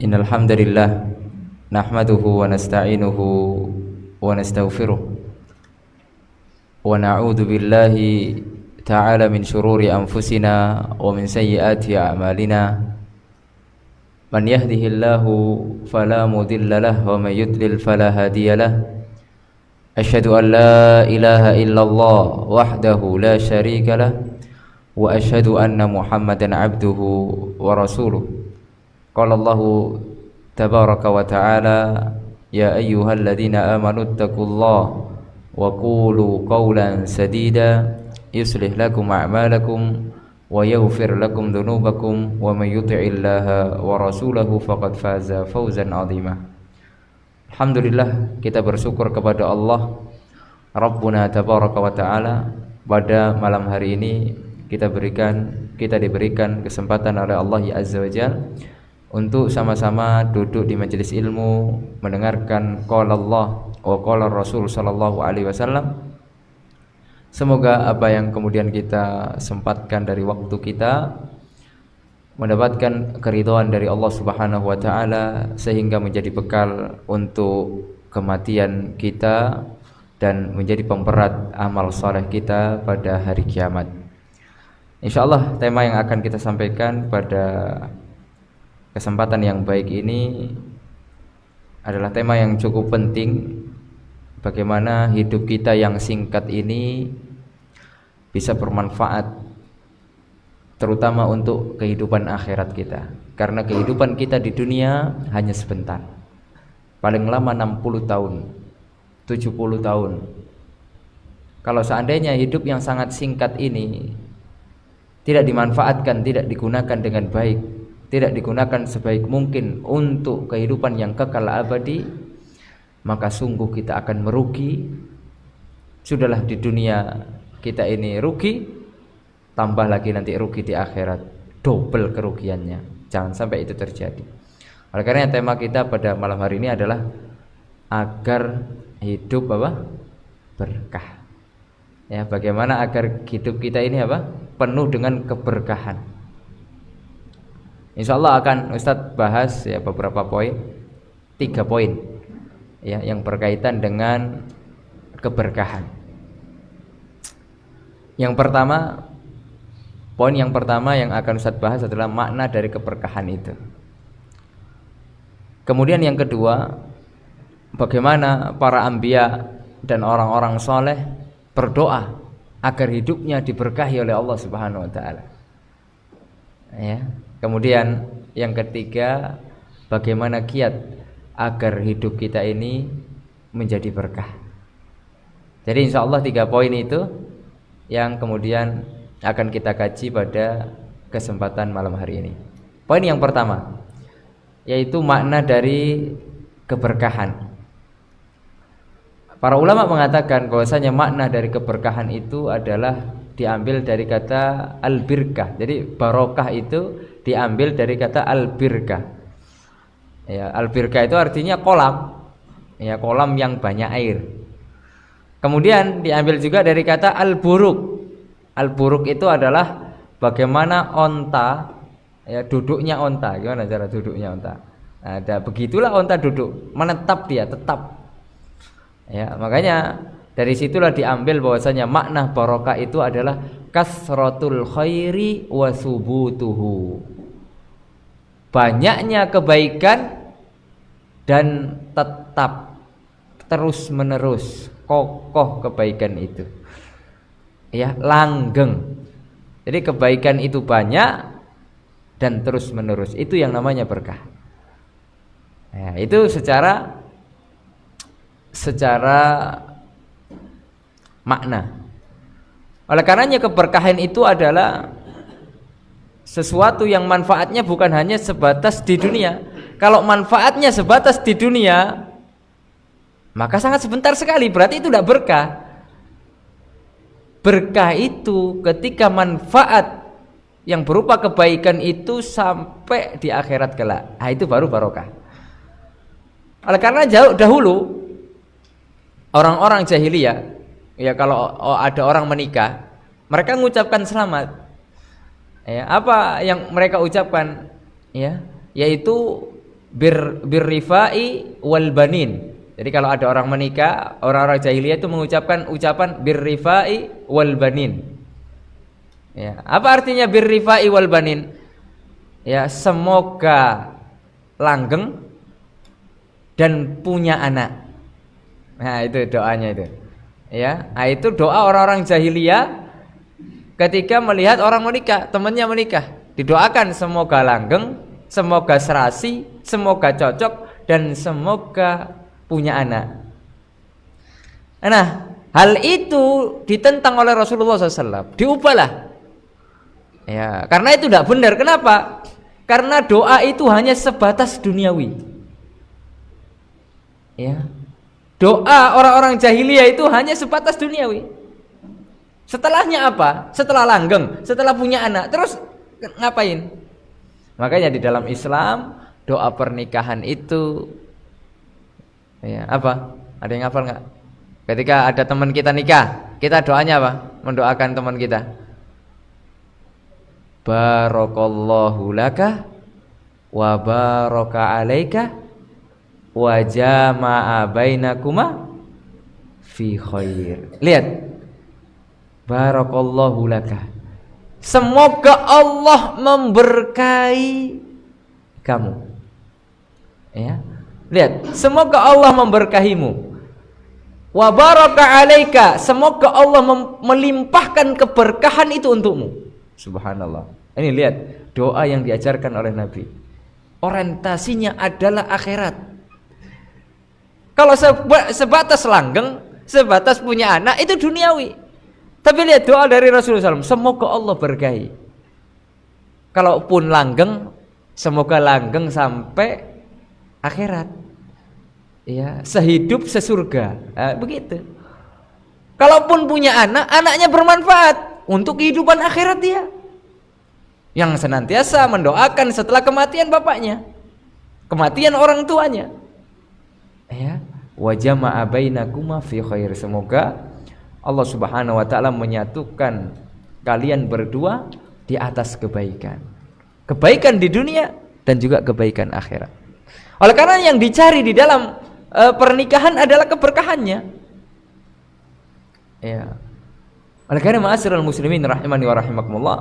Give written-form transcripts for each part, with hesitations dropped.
Innal hamdalillah nahmaduhu wa nasta'inuhu wa nastaghfiruh wa na'udzu billahi ta'ala min shururi anfusina wa min sayyiati a'malina. Man yahdihillahu fala mudilla lahu wa man yudlil fala hadiya lahu. Asyhadu an la ilaha illallah wahdahu la syarika lahu wa asyhadu anna Muhammadan abduhu wa rasuluh. Qala Allahu tabaraka wa ta'ala ya ayyuhalladzina amanu taqullaha wa qulu qawlan sadida yuslih lakum a'malakum wa yaghfir lakum dhunubakum wa may yuti'illaha wa rasulahu faqad faza fawzan 'azima. Alhamdulillah, kita bersyukur kepada Allah Rabbuna tabaraka wa ta'ala. Pada malam hari ini kita diberikan kesempatan oleh Allah Azza wa Jalla untuk sama-sama duduk di majelis ilmu, mendengarkan qala Allah wa qala Rasul sallallahu alaihi wasallam. Semoga apa yang kemudian kita sempatkan dari waktu kita mendapatkan keridhaan dari Allah Subhanahu wa taala sehingga menjadi bekal untuk kematian kita dan menjadi pemberat amal saleh kita pada hari kiamat. Insyaallah tema yang akan kita sampaikan pada kesempatan yang baik ini adalah tema yang cukup penting. Bagaimana hidup kita yang singkat ini bisa bermanfaat, terutama untuk kehidupan akhirat kita. Karena kehidupan kita di dunia hanya sebentar, paling lama 60 tahun, 70 tahun. Kalau seandainya hidup yang sangat singkat ini tidak dimanfaatkan, tidak digunakan dengan baik, tidak digunakan sebaik mungkin untuk kehidupan yang kekal abadi, maka sungguh kita akan merugi. Sudahlah di dunia kita ini rugi, tambah lagi nanti rugi di akhirat, double kerugiannya. Jangan sampai itu terjadi. Oleh karena tema kita pada malam hari ini adalah agar hidup berkah. Ya, bagaimana agar hidup kita ini penuh dengan keberkahan. Insyaallah akan Ustadz bahas ya beberapa poin, 3 poin ya yang berkaitan dengan keberkahan. Poin yang pertama yang akan Ustadz bahas adalah makna dari keberkahan itu. Kemudian yang kedua, bagaimana para anbiya dan orang-orang soleh berdoa agar hidupnya diberkahi oleh Allah Subhanahu wa taala. Ya. Kemudian yang ketiga, bagaimana kiat agar hidup kita ini menjadi berkah. Jadi insya Allah 3 poin itu yang kemudian akan kita kaji pada kesempatan malam hari ini. Poin yang pertama, yaitu makna dari keberkahan. Para ulama mengatakan bahwasanya makna dari keberkahan itu adalah diambil dari kata al-birkah. Jadi barokah itu diambil dari kata al-birkah. Ya, al-birkah itu artinya kolam. Ya, kolam yang banyak air. Kemudian diambil juga dari kata al-buruk. Al-buruk itu adalah bagaimana onta, ya, duduknya onta. Gimana cara duduknya onta? Nah, begitulah onta duduk, menetap dia, tetap. Ya, makanya dari situlah diambil bahwasanya makna barokah itu adalah kasratul khairi wa subutuhu. Banyaknya kebaikan dan tetap terus menerus kokoh kebaikan itu. Ya, langgeng. Jadi kebaikan itu banyak dan terus menerus. Itu yang namanya berkah. Ya, itu secara makna. Oleh karenanya keberkahan itu adalah sesuatu yang manfaatnya bukan hanya sebatas di dunia. Kalau manfaatnya sebatas di dunia, maka sangat sebentar sekali, berarti itu tidak berkah. Berkah itu ketika manfaat yang berupa kebaikan itu sampai di akhirat kelak. Nah, itu baru barokah. Oleh karena dahulu orang-orang jahiliyah, ya, kalau ada orang menikah, mereka mengucapkan selamat. Ya, apa yang mereka ucapkan? Ya, yaitu birrifai wal banin. Jadi kalau ada orang menikah, orang-orang jahiliyah itu mengucapkan ucapan birrifai wal banin. Ya, apa artinya birrifai wal banin? Ya, semoga langgeng dan punya anak. Nah, itu doanya itu. Ya, nah, itu doa orang-orang jahiliyah ketika melihat orang menikah, temannya menikah, didoakan semoga langgeng, semoga serasi, semoga cocok, dan semoga punya anak. Nah, hal itu ditentang oleh Rasulullah SAW. Diubahlah. Ya, karena itu tidak benar. Kenapa? Karena doa itu hanya sebatas duniawi. Ya, doa orang-orang jahiliyah itu hanya sebatas duniawi. Setelahnya apa? Setelah langgeng, setelah punya anak, terus ngapain? Makanya di dalam Islam doa pernikahan itu, ya apa? Ada yang hafal nggak? Ketika ada teman kita nikah, kita doanya apa? Mendoakan teman kita. Barakallahu laka wa baraka alaika wa jama'a bainakuma fi khair. Lihat. Barakallahu laka. Semoga Allah memberkahi kamu. Ya. Lihat, semoga Allah memberkahimu. Wa baraka alaika, semoga Allah melimpahkan keberkahan itu untukmu. Subhanallah. Ini lihat doa yang diajarkan oleh Nabi. Orientasinya adalah akhirat. Kalau sebatas langgeng, sebatas punya anak itu duniawi. Tapi lihat doa dari Rasulullah SAW, semoga Allah berkahi. Kalaupun langgeng, semoga langgeng sampai akhirat. Ya, sehidup sesurga. Nah, begitu. Kalaupun punya anak, anaknya bermanfaat untuk kehidupan akhirat dia. Yang senantiasa mendoakan setelah kematian bapaknya, kematian orang tuanya. Ya, wa jama'a bainakuma fi khair. Semoga Allah Subhanahu wa taala menyatukan kalian berdua di atas kebaikan. Kebaikan di dunia dan juga kebaikan akhirat. Oleh karena yang dicari di dalam pernikahan adalah keberkahannya. Ya. Oleh karena ma'asyiral muslimin rahimani wa rahimakumullah.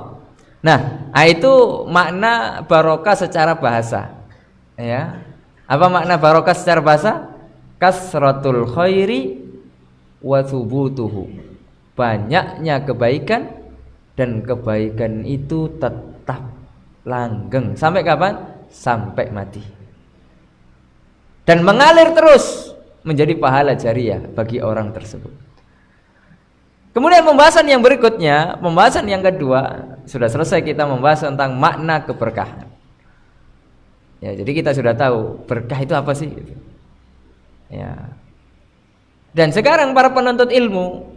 Nah, itu makna barokah secara bahasa. Ya. Apa makna barokah secara bahasa? Kasratul khairi wa thubutuhu, banyaknya kebaikan dan kebaikan itu tetap langgeng sampai kapan? Sampai mati, dan mengalir terus menjadi pahala jariah bagi orang tersebut. Kemudian pembahasan yang berikutnya, pembahasan yang kedua, sudah selesai kita membahas tentang makna keberkahan. Ya, jadi kita sudah tahu berkah itu apa sih? Ya. Dan sekarang para penuntut ilmu,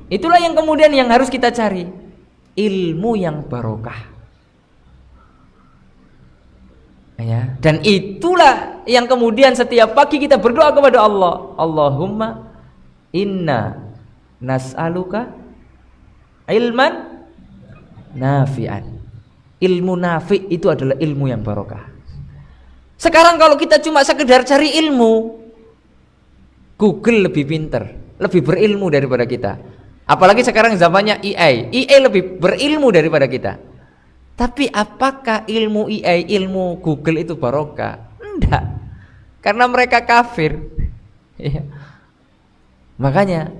itulah yang kemudian yang harus kita cari, ilmu yang barokah. Ya, dan itulah yang kemudian setiap pagi kita berdoa kepada Allah, Allahumma inna nas'aluka ilman nafi'an. Ilmu nafi' itu adalah ilmu yang barokah. Sekarang kalau kita cuma sekedar cari ilmu, Google lebih pinter, lebih berilmu daripada kita. Apalagi sekarang zamannya AI. AI lebih berilmu daripada kita. Tapi apakah ilmu AI, ilmu Google itu barokah? Enggak. Karena mereka kafir. Ya. Makanya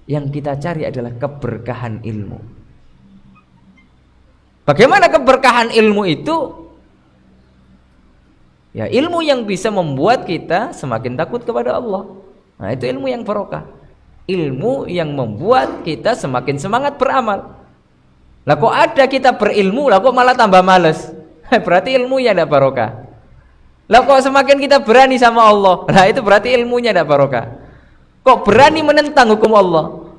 yang kita cari adalah keberkahan ilmu. Bagaimana keberkahan ilmu itu? Ya, ilmu yang bisa membuat kita semakin takut kepada Allah. Nah, itu ilmu yang barokah. Ilmu yang membuat kita semakin semangat beramal. Lah kok ada kita berilmu, lah kok malah tambah males? Berarti ilmunya tidak barokah. Lah kok semakin kita berani sama Allah, nah itu berarti ilmunya tidak barokah. Kok berani menentang hukum Allah?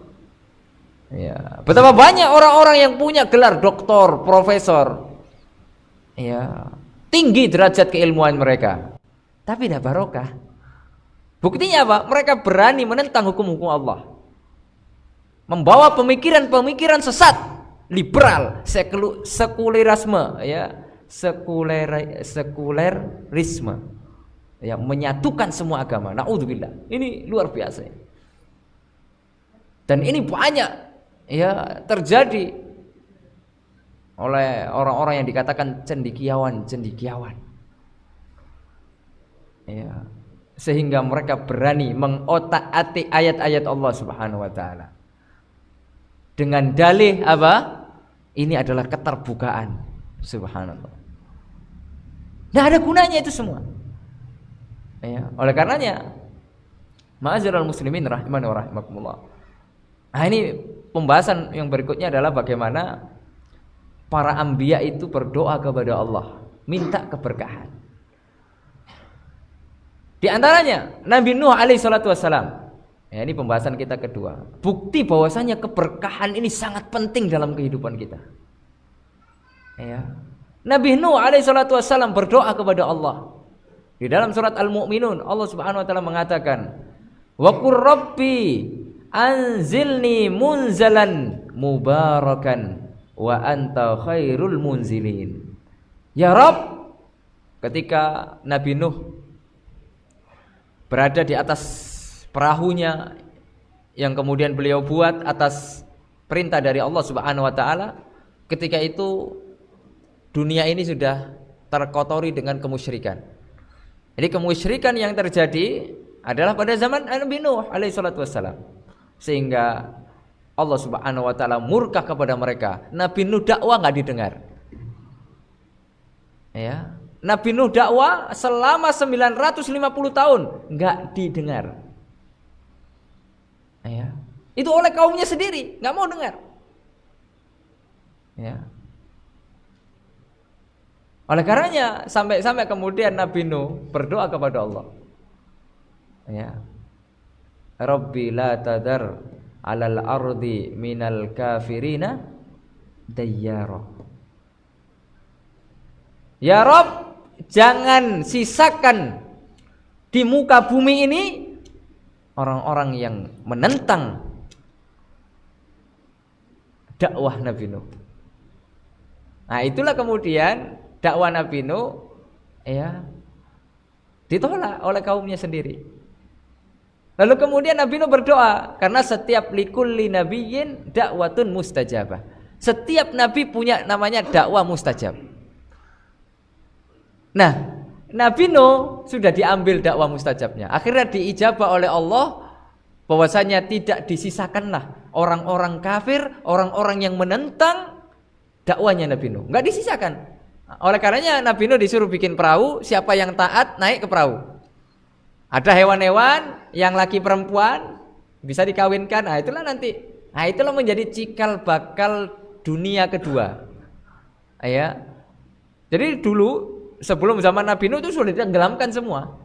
Ya, betapa banyak orang-orang yang punya gelar doktor, profesor, ya, tinggi derajat keilmuan mereka, tapi tidak barokah. Buktinya apa? Mereka berani menentang hukum-hukum Allah, membawa pemikiran-pemikiran sesat, liberal, sekulerisme, ya, sekulerisme. Ya, menyatukan semua agama. Naudzubillah. Ini luar biasa. Dan ini banyak ya terjadi oleh orang-orang yang dikatakan cendekiawan. Ya, sehingga mereka berani mengotak-atik ayat-ayat Allah Subhanahu wa taala. Dengan dalih apa? Ini adalah keterbukaan. Subhanallah. Nah, ada gunanya itu semua. Ya, oleh karenanya ma'asyiral muslimin rahimani wa rahimakumullah. Nah, ini pembahasan yang berikutnya adalah bagaimana para anbiya itu berdoa kepada Allah, minta keberkahan. Di antaranya Nabi Nuh alaihi salatu wassalam. Ya, ini pembahasan kita kedua. Bukti bahwasanya keberkahan ini sangat penting dalam kehidupan kita. Ya. Nabi Nuh alaihi salatu wassalam berdoa kepada Allah. Di dalam surat Al-Mu'minun Allah Subhanahu wa taala mengatakan, "Wa qur rabbi anzilni munzalan mubarakan wa anta khairul munzilin." Ya Rabb, ketika Nabi Nuh berada di atas perahunya yang kemudian beliau buat atas perintah dari Allah Subhanahu wa taala, ketika itu dunia ini sudah terkotori dengan kemusyrikan. Jadi kemusyrikan yang terjadi adalah pada zaman Nabi Nuh alaihi salatu wassalam. Sehingga Allah Subhanahu wa taala murka kepada mereka. Nabi Nuh dakwah enggak didengar. Ya. Nabi Nuh dakwah selama 950 tahun enggak didengar. Ya. Itu oleh kaumnya sendiri, enggak mau dengar. Ya. Oleh karenanya sampai kemudian Nabi Nuh berdoa kepada Allah. Ya. Rabbi la tadar 'alal ardi minal kafirina dayyara. Ya Rabb, jangan sisakan di muka bumi ini orang-orang yang menentang dakwah Nabi Nuh. Nah, itulah kemudian dakwah Nabi Nuh ya ditolak oleh kaumnya sendiri. Lalu kemudian Nabi Nuh berdoa, karena setiap likulli nabiyyin dakwatun mustajabah. Setiap nabi punya namanya dakwah mustajab. Nah, Nabi Nuh sudah diambil dakwah mustajabnya. Akhirnya diijabah oleh Allah bahwasanya tidak disisakanlah orang-orang kafir, orang-orang yang menentang dakwanya Nabi Nuh. Enggak disisakan. Oleh karenanya Nabi Nuh disuruh bikin perahu, siapa yang taat naik ke perahu. Ada hewan-hewan yang laki perempuan bisa dikawinkan. Nah, itulah nanti. Nah, itulah menjadi cikal bakal dunia kedua. Ya. Jadi dulu sebelum zaman Nabi Nuh itu sudah ditenggelamkan semua.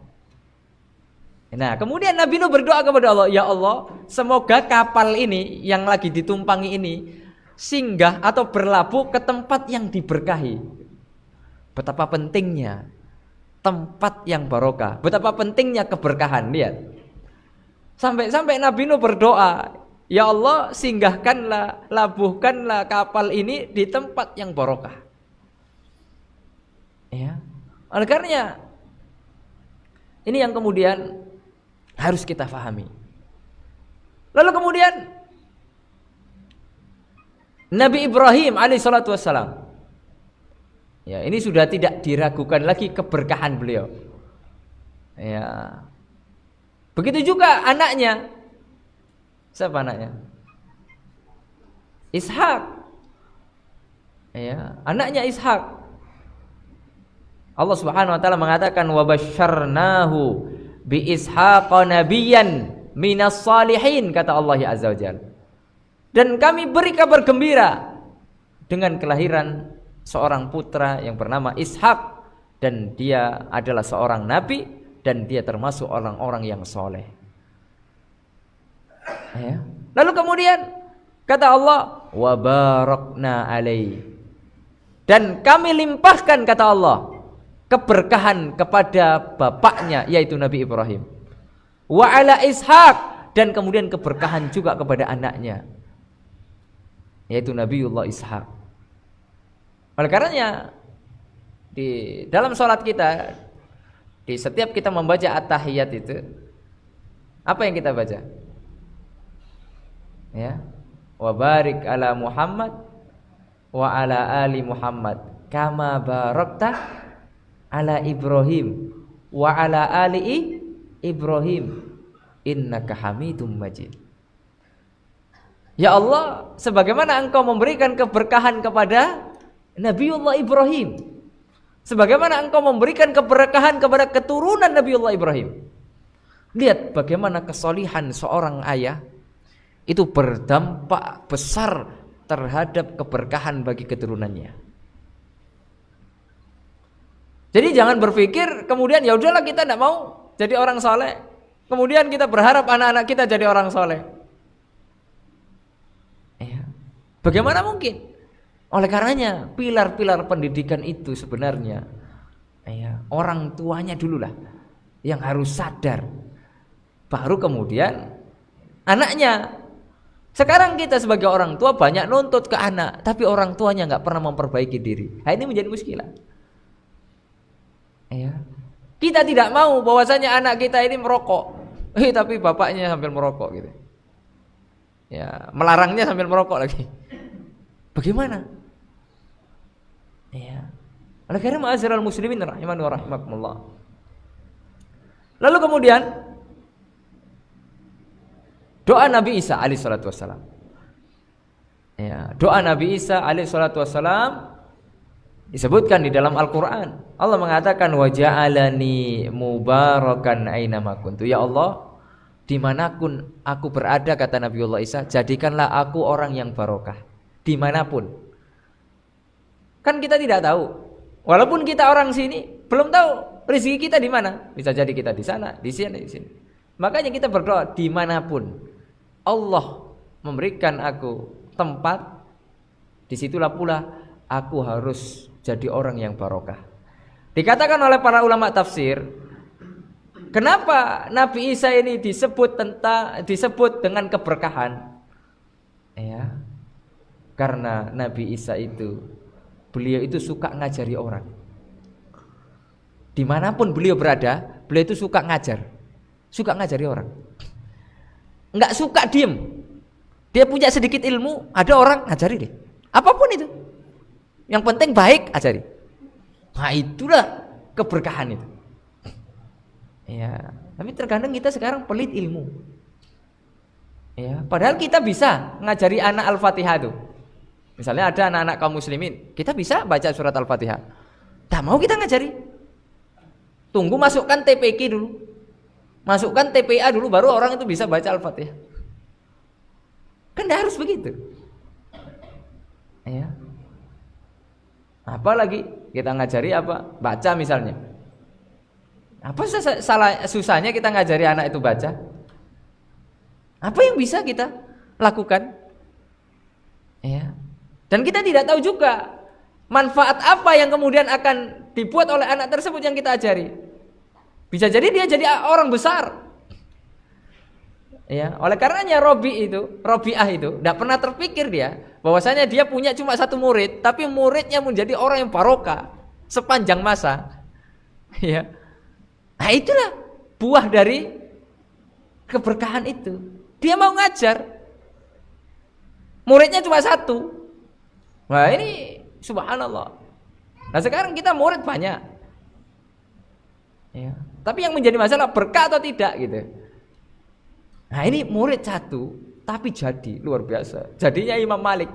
Nah, kemudian Nabi Nuh berdoa kepada Allah, "Ya Allah, semoga kapal ini yang lagi ditumpangi ini singgah atau berlabuh ke tempat yang diberkahi." Betapa pentingnya tempat yang barokah, betapa pentingnya keberkahan. Lihat, sampai Nabi Nuh berdoa, "Ya Allah, singgahkanlah, labuhkanlah kapal ini di tempat yang barokah." Ya, oleh karenanya ini yang kemudian harus kita fahami. Lalu kemudian Nabi Ibrahim alaihissalatu wassalam, ya, ini sudah tidak diragukan lagi keberkahan beliau. Ya. Begitu juga anaknya. Siapa anaknya? Ishak. Ya, anaknya Ishak. Allah Subhanahu wa taala mengatakan wa basyarnahu bi ishaqa nabiyyan minas salihin, kata Allah Azza wajalla. Dan kami beri kabar gembira dengan kelahiran seorang putra yang bernama Ishak, dan dia adalah seorang nabi dan dia termasuk orang-orang yang soleh. Ya. Lalu kemudian kata Allah wa barakna alaihi, dan kami limpahkan, kata Allah, keberkahan kepada bapaknya yaitu Nabi Ibrahim. Wa ala Ishak, dan kemudian keberkahan juga kepada anaknya yaitu Nabiullah Ishak. Oleh karenanya di dalam sholat kita Di setiap kita membaca at-tahiyat itu, apa yang kita baca? Ya. Wa barik ala Muhammad wa ala ali Muhammad kama barakta ala Ibrahim wa ala ali Ibrahim innaka Hamidum Majid. Ya Allah, sebagaimana Engkau memberikan keberkahan kepada Nabiullah Ibrahim, sebagaimana Engkau memberikan keberkahan kepada keturunan Nabiullah Ibrahim. Lihat bagaimana kesolihan seorang ayah itu berdampak besar terhadap keberkahan bagi keturunannya. Jadi jangan berpikir kemudian ya udahlah kita tidak mau jadi orang soleh, kemudian kita berharap anak-anak kita jadi orang soleh. Ya. Bagaimana mungkin? Oleh karenanya pilar-pilar pendidikan itu sebenarnya orang tuanya dululah yang harus sadar, baru kemudian anaknya. Sekarang kita sebagai orang tua banyak nuntut ke anak, tapi orang tuanya nggak pernah memperbaiki diri. Nah, ini menjadi muskilah. Ya. Kita tidak mau bahwasanya anak kita ini merokok, tapi bapaknya sambil merokok gitu. Ya, melarangnya sambil merokok lagi. Bagaimana? Ya. Oleh karena ma'asyiral muslimin rahimani wa rahimakumullah. Lalu kemudian doa Nabi Isa alaihi salatu wassalam. Ya, doa Nabi Isa alaihi salatu wassalam disebutkan di dalam Al-Qur'an. Allah mengatakan wa ja'alani mubarakan aina ma kuntu. Ya Allah, dimanapun aku berada, kata Nabiullah Isa, jadikanlah aku orang yang barokah dimanapun. Kan kita tidak tahu, walaupun kita orang sini belum tahu rezeki kita di mana. Bisa jadi kita di sana, di sini, di sini. Makanya kita berdoa dimanapun Allah memberikan aku tempat, disitulah pula aku harus jadi orang yang barokah. Dikatakan oleh para ulama tafsir, kenapa Nabi Isa ini disebut dengan keberkahan? Ya, karena Nabi Isa beliau itu suka ngajari orang. Dimanapun beliau berada, beliau itu suka ngajari orang. Enggak suka diem. Dia punya sedikit ilmu, ada orang ngajari deh. Apapun itu. Yang penting baik, ajari. Nah, itulah keberkahan itu. Ya, tapi terkadang kita sekarang pelit ilmu. Ya, padahal kita bisa ngajari anak Al-Fatihah itu. Misalnya ada anak-anak kaum muslimin, kita bisa baca surat Al-Fatihah. Tak mau kita ngajari. Tunggu masukkan TPQ dulu. Masukkan TPA dulu baru orang itu bisa baca Al-Fatihah. Kan tidak harus begitu. Ya. Apalagi kita ngajari apa? Baca misalnya. Apa susahnya kita ngajari anak itu baca? Apa yang bisa kita lakukan? Ya. Dan kita tidak tahu juga manfaat apa yang kemudian akan dibuat oleh anak tersebut yang kita ajari. Bisa jadi dia jadi orang besar. Ya, oleh karenanya Robiah itu tidak pernah terpikir dia bahwasanya dia punya cuma satu murid, tapi muridnya menjadi orang yang barokah sepanjang masa. Ya. Nah, itulah buah dari keberkahan itu. Dia mau ngajar, muridnya cuma satu. Nah, ini subhanallah. Nah, sekarang kita murid banyak. Ya. Tapi yang menjadi masalah berkah atau tidak gitu. Nah, ini murid satu tapi jadi luar biasa. Jadinya Imam Malik.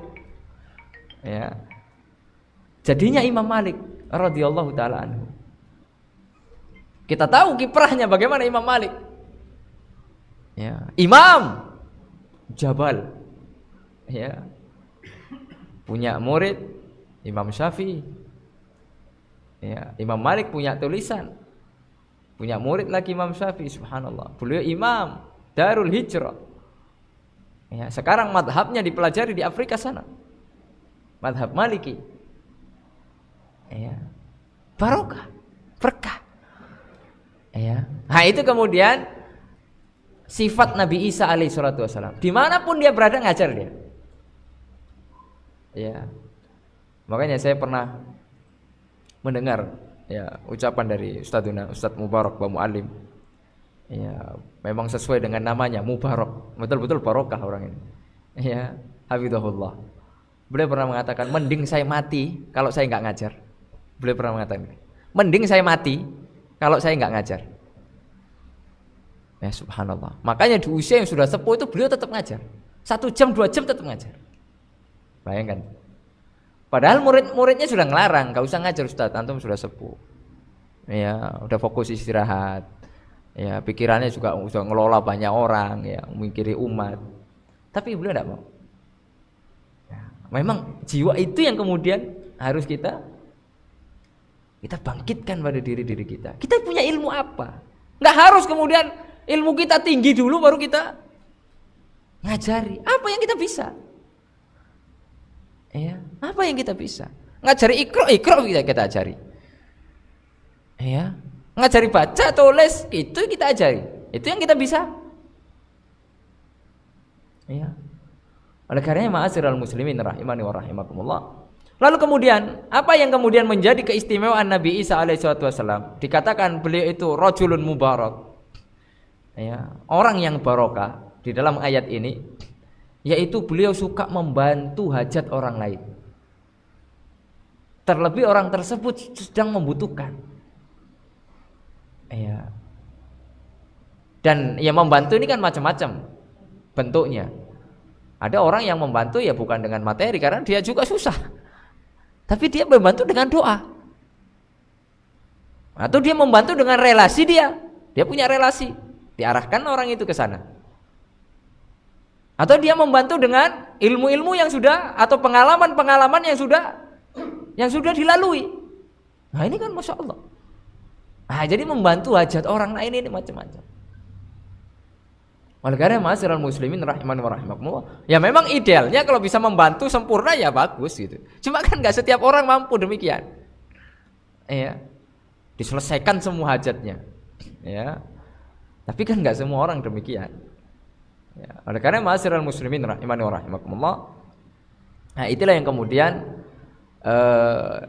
Ya. Jadinya Imam Malik radhiyallahu taala anhu. Kita tahu kiprahnya bagaimana Imam Malik. Ya. Imam Jabal. Ya. Punya murid Imam Syafi'i. Ya, Imam Malik punya tulisan. Punya murid lagi Imam Syafi'i, subhanallah. Beliau imam Darul Hijrah. Ya, sekarang madhabnya dipelajari di Afrika sana. Madhab Maliki. Ya. Barokah, berkah. Ya. Nah, itu kemudian sifat Nabi Isa alaihi salatu wassalam. Dimanapun dia berada ngajar dia. Ya. Makanya saya pernah mendengar Ya, ucapan dari Ustadz Mubarak Ba Mu'alim. Ya, memang sesuai dengan namanya, Mubarak. Betul-betul barokah orang ini. Ya, hafizahullah. Beliau pernah mengatakan, mending saya mati kalau saya enggak ngajar. Beliau pernah mengatakan, mending saya mati kalau saya enggak ngajar. Ya subhanallah. Makanya di usia yang sudah sepuh itu beliau tetap ngajar. 1 jam 2 jam tetap ngajar. Bayangkan. Padahal murid-muridnya sudah ngelarang, enggak usah ngajar Ustaz, antum sudah sepuh. Ya, udah fokus istirahat. Ya, pikirannya juga sudah ngelola banyak orang, ya, memikiri umat. Tapi beliau enggak mau. Ya, memang jiwa itu yang kemudian harus kita bangkitkan pada diri kita. Kita punya ilmu apa? Enggak harus kemudian ilmu kita tinggi dulu baru kita ngajari. Apa yang kita bisa? Ya, apa yang kita bisa? Ngajari ikra kita ajari. Ya, ngajari baca tulis itu kita ajari. Itu yang kita bisa. Ya. Oleh karenanya ma'asyiral muslimin rahimani wa rahimakumullah. Lalu kemudian, apa yang kemudian menjadi keistimewaan Nabi Isa alaihissalatu wassalam? Dikatakan beliau itu rajulun mubarak. Ya, orang yang barokah di dalam ayat ini, yaitu beliau suka membantu hajat orang lain. Terlebih orang tersebut sedang membutuhkan. Ya. Dan yang membantu ini kan macam-macam bentuknya. Ada orang yang membantu ya bukan dengan materi karena dia juga susah. Tapi dia membantu dengan doa. Atau dia membantu dengan relasi dia. Dia punya relasi, diarahkan orang itu ke sana. Atau dia membantu dengan ilmu-ilmu yang sudah atau pengalaman-pengalaman yang sudah dilalui. Nah, ini kan Masya Allah. Nah, jadi membantu hajat orang lain ini macam-macam. Oleh karena ma'asyiral muslimin rahimani wa rahimakumullah. Ya memang idealnya kalau bisa membantu sempurna ya bagus gitu. Cuma kan enggak setiap orang mampu demikian. Ya. Diselesaikan semua hajatnya. Ya. Tapi kan enggak semua orang demikian. Ya. Oleh karena ma'asyiral muslimin rahimani wa rahimakumullah. Nah, itulah yang kemudian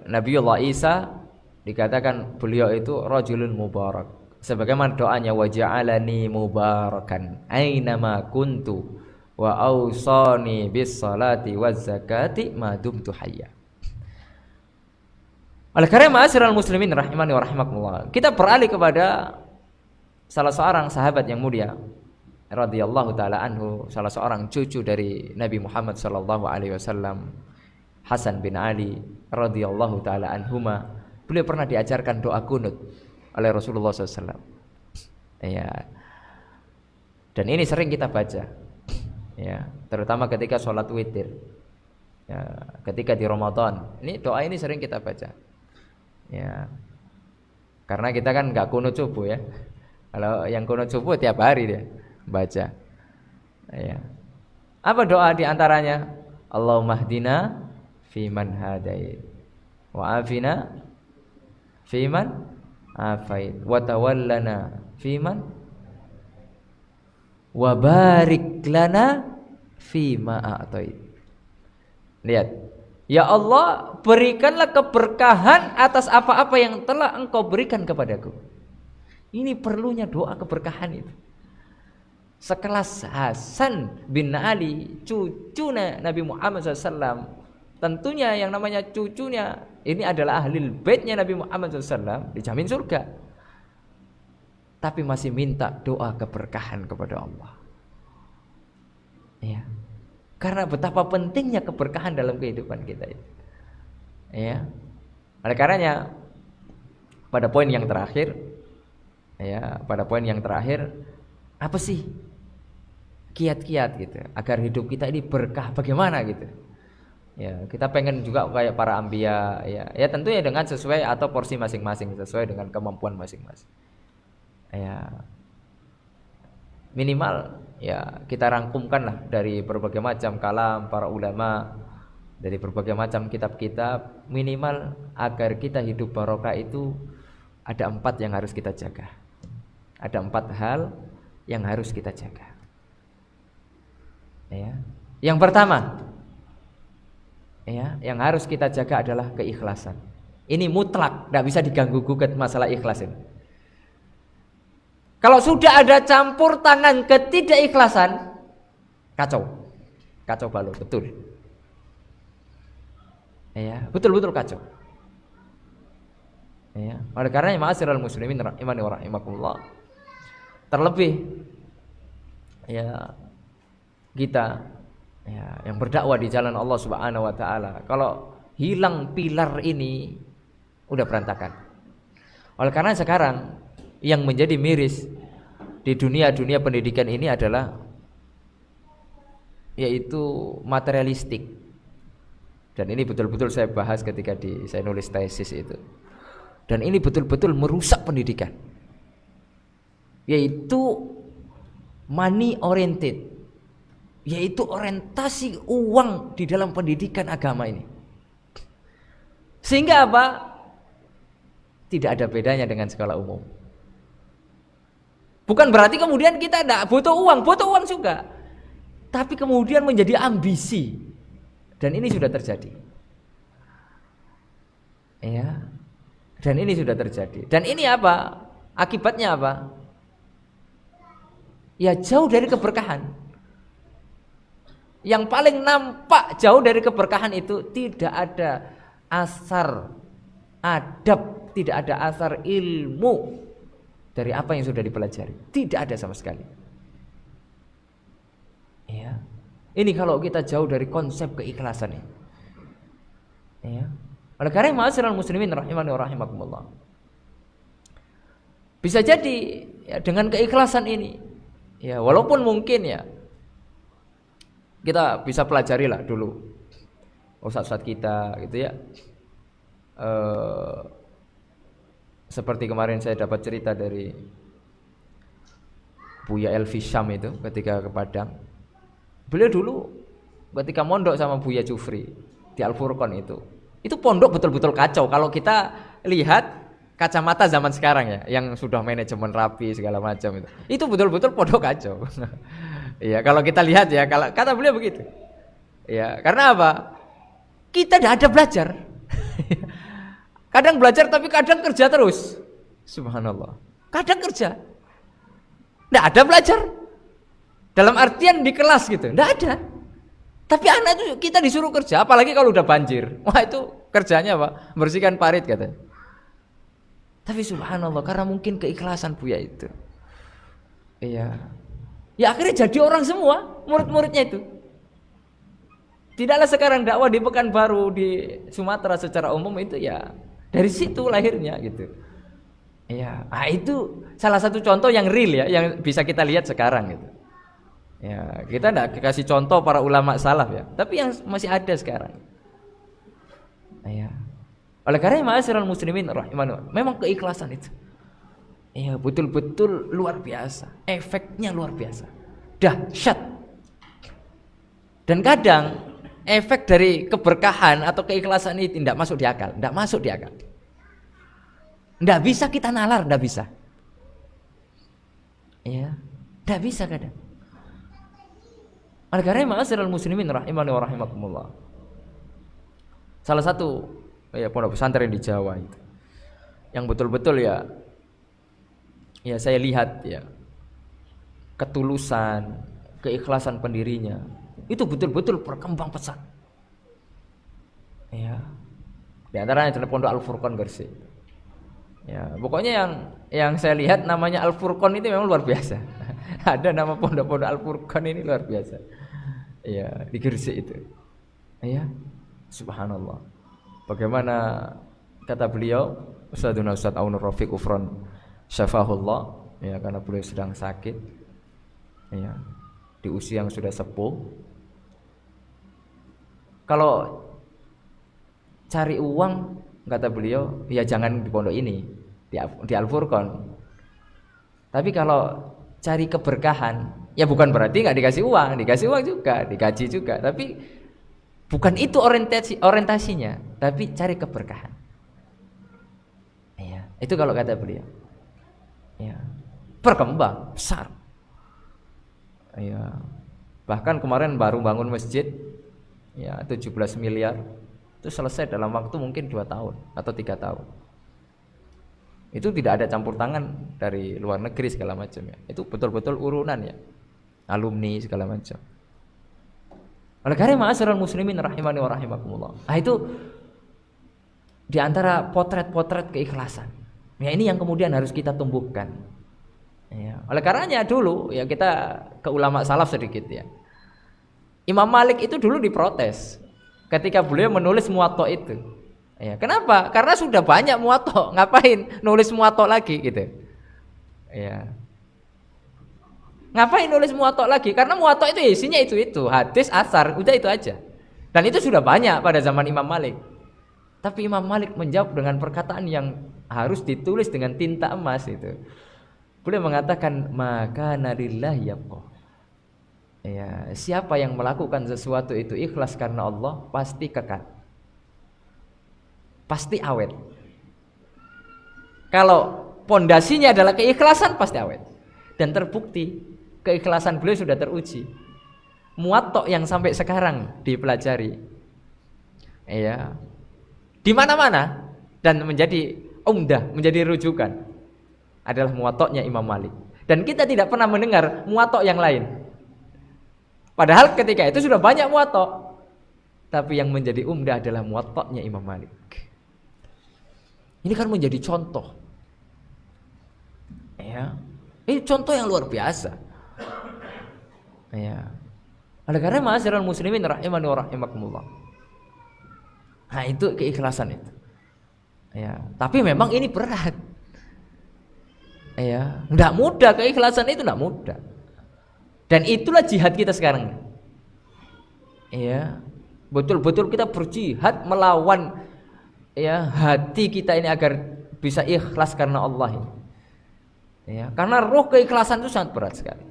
Nabiullah Isa dikatakan beliau itu rajulun mubarak. Sebagaimana doanya waja'alani mubarakan ainama kuntu wa awsani bis salati waz zakati ma dumtu hayya. Oleh karena ma'asyiral muslimin rahimani wa rahimakumullah, kita beralih kepada salah seorang sahabat yang mulia radhiyallahu taala anhu, salah seorang cucu dari Nabi Muhammad sallallahu alaihi wasallam, Hasan bin Ali radhiyallahu taala anhuma. Beliau pernah diajarkan doa kunut oleh Rasulullah SAW. Ya. Dan ini sering kita baca, ya, terutama ketika sholat witir, ya, ketika di Ramadan. Ini doa ini sering kita baca, ya, karena kita kan nggak kunut subuh ya. Kalau yang kunut subuh tiap hari dia baca. Ya. Apa doa diantaranya? Allahumma hdina fiman hadait, wa afina fiman afait, wa tawallana fiman, wa barik lana fima a'tait. Lihat, ya Allah, berikanlah keberkahan atas apa-apa yang telah Engkau berikan kepadaku. Ini perlunya doa keberkahan itu. Sekelas Hasan bin Ali, cucu Nabi Muhammad SAW, tentunya yang namanya cucunya ini adalah ahlul baitnya Nabi Muhammad SAW, dijamin surga. Tapi masih minta doa keberkahan kepada Allah. Ya. Karena betapa pentingnya keberkahan dalam kehidupan kita itu. Ya. Oleh karenanya pada poin yang terakhir, apa sih kiat-kiat gitu agar hidup kita ini berkah, bagaimana gitu. Ya, kita pengen juga kayak para anbiya, ya tentunya dengan sesuai atau porsi masing-masing, sesuai dengan kemampuan masing-masing. Ya, minimal ya kita rangkumkanlah dari berbagai macam kalam para ulama, dari berbagai macam kitab-kitab, minimal agar kita hidup barokah itu ada 4 yang harus kita jaga. Ada 4 hal yang harus kita jaga. Ya. Yang pertama, ya, yang harus kita jaga adalah keikhlasan. Ini mutlak, tidak bisa diganggu-gugat masalah ikhlas ini. Kalau sudah ada campur tangan ketidakikhlasan, kacau balau, betul. Ya, betul-betul kacau. Ya, oleh karenanya ma'asyiral muslimin rahimani wa rahimakumullah. Terlebih ya kita ya yang berdakwah di jalan Allah Subhanahu wa taala, kalau hilang pilar ini udah berantakan. Oleh karena sekarang yang menjadi miris di dunia pendidikan ini adalah yaitu materialistik. Dan ini betul-betul saya bahas ketika saya nulis tesis itu. Dan ini betul-betul merusak pendidikan, yaitu money oriented, yaitu orientasi uang di dalam pendidikan agama ini. Sehingga apa? Tidak ada bedanya dengan sekolah umum. Bukan berarti kemudian kita tidak butuh uang juga. Tapi kemudian menjadi ambisi. Dan ini sudah terjadi. Ya. Dan ini sudah terjadi. Dan ini apa? Akibatnya apa? Ya jauh dari keberkahan. Yang paling nampak jauh dari keberkahan itu tidak ada asar adab, tidak ada asar ilmu dari apa yang sudah dipelajari. Tidak ada sama sekali. Ya. Ini kalau kita jauh dari konsep keikhlasan ini. Ya. Oleh karena ma'asyiral muslimin rahimani wa rahimakumullah. Bisa jadi ya, dengan keikhlasan ini ya walaupun mungkin ya kita bisa pelajari lah dulu ustaz-ustaz kita gitu ya. Seperti kemarin saya dapat cerita dari Buya Elvi Syam itu ketika ke Padang. Beliau dulu ketika mondok sama Buya Jufri di Al-Furqan itu pondok betul-betul kacau. Kalau kita lihat kacamata zaman sekarang ya, yang sudah manajemen rapi segala macam itu betul-betul pondok kacau. Iya, kalau kita lihat ya, kalau kata beliau begitu. Ya, karena apa? Kita tidak ada belajar. Kadang belajar tapi kadang kerja terus. Subhanallah. Kadang kerja. Tidak ada belajar. Dalam artian di kelas gitu, tidak ada. Tapi anak itu kita disuruh kerja, apalagi kalau udah banjir. Wah itu kerjanya apa? Bersihkan parit katanya. Tapi subhanallah, karena mungkin keikhlasan Buya itu. Iya. Ya akhirnya jadi orang semua, murid-muridnya itu. Tidaklah sekarang dakwah di Pekanbaru, di Sumatera secara umum itu ya dari situ lahirnya gitu. Iya. Nah itu salah satu contoh yang real ya, yang bisa kita lihat sekarang gitu. Ya, kita tidak kasih contoh para ulama salaf ya, tapi yang masih ada sekarang. Ya. Oleh karena ma'asyiral muslimin rahimani, memang keikhlasan itu. Ya, betul-betul luar biasa. Efeknya luar biasa. Dahsyat. Dan kadang efek dari keberkahan atau keikhlasan ini tidak masuk di akal, tidak masuk di akal. Tidak bisa kita nalar, tidak bisa. Ya, tidak bisa kadang. Oleh karena ma'asyiral muslimin rahimani wa rahimakumullah. Salah satu ya pondok pesantren di Jawa itu yang betul-betul ya saya lihat ya ketulusan, keikhlasan pendirinya itu betul-betul berkembang pesat. Ya. Di antaranya adalah Pondok Al-Furqan Gresik. Ya, pokoknya yang saya lihat namanya Al-Furqan itu memang luar biasa. Ada nama pondok-pondok Al-Furqan ini luar biasa. Ya, di Gresik itu. Ya. Subhanallah. Bagaimana kata beliau, Ustaz Aunur Rafiq Ufron syafahullah, ya karena beliau sedang sakit. Ya. Di usia yang sudah sepuh. Kalau cari uang, kata beliau, ya jangan di pondok ini, di Al-Furqan. Tapi kalau cari keberkahan, ya bukan berarti nggak dikasih uang juga, digaji juga. Tapi bukan itu orientasinya, tapi cari keberkahan. Ya, itu kalau kata beliau. Ya, berkembang besar. Ya, bahkan kemarin baru bangun masjid, ya 17 miliar. itu selesai dalam waktu mungkin 2 tahun atau 3 tahun. Itu tidak ada campur tangan dari luar negeri segala macam ya. Itu betul-betul urunan ya, alumni segala macam. Oleh karena ma'asyiral muslimin rahimani wa rahimakumullah. Nah itu di antara potret-potret keikhlasan. Ya ini yang kemudian harus kita tumbuhkan. Ya, oleh karenanya dulu ya kita ke ulama salaf sedikit ya. Imam Malik itu dulu diprotes ketika beliau menulis Muwatta itu. Ya, kenapa? Karena sudah banyak Muwatta, ngapain nulis Muwatta lagi gitu. Ya. Ngapain nulis Muwatta lagi? Karena Muwatta itu isinya itu hadis, asar, udah itu aja. Dan itu sudah banyak pada zaman Imam Malik. Tapi Imam Malik menjawab dengan perkataan yang harus ditulis dengan tinta emas itu. Beliau mengatakan maka narillahi yabqa. Ya, siapa yang melakukan sesuatu itu ikhlas karena Allah pasti kekal. Pasti awet. Kalau pondasinya adalah keikhlasan pasti awet. Dan terbukti keikhlasan beliau sudah teruji. Muwatta yang sampai sekarang dipelajari. Ya. Di mana-mana dan menjadi umdah, menjadi rujukan adalah Muwatta'nya Imam Malik. Dan kita tidak pernah mendengar Muwatta' yang lain. Padahal ketika itu sudah banyak Muwatta'. Tapi yang menjadi umdah adalah Muwatta'nya Imam Malik. Ini kan menjadi contoh. Ya. Ini contoh yang luar biasa. Ya. Oleh karena ma'asyiral muslimin rahimani wa rahimakumullah. Nah, itu keikhlasan itu. Ya, tapi memang ini berat. Ya, enggak mudah, keikhlasan itu enggak mudah. Dan itulah jihad kita sekarang. Ya. Betul-betul kita berjihad melawan ya hati kita ini agar bisa ikhlas karena Allah ini. Ya, karena roh keikhlasan itu sangat berat sekali.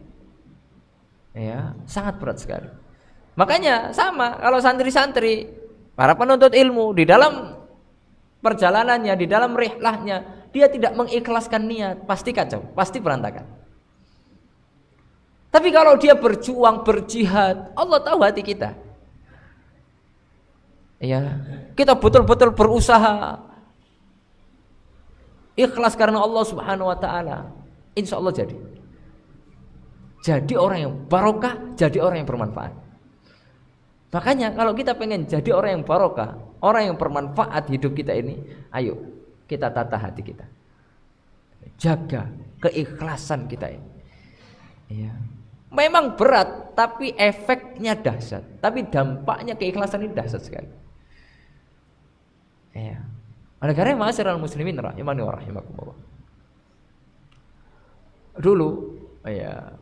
Ya, sangat berat sekali. Makanya sama kalau santri-santri, para penuntut ilmu di dalam perjalanannya, di dalam rihlahnya, dia tidak mengikhlaskan niat, pasti kacau, pasti berantakan. Tapi kalau dia berjuang, berjihad, Allah tahu hati kita. Ya, kita betul-betul berusaha ikhlas karena Allah Subhanahu wa taala. Insya Allah jadi. Jadi orang yang barokah, jadi orang yang bermanfaat. Makanya kalau kita pengen jadi orang yang barokah, orang yang bermanfaat hidup kita ini, ayo kita tata hati kita. Jaga keikhlasan kita ini. Ya. Memang berat, tapi efeknya dahsyat. Tapi dampaknya keikhlasan ini dahsyat sekali. Ya. Oleh karena ma'asyiral muslimin rahimani wa rahimakumullah. Dulu ya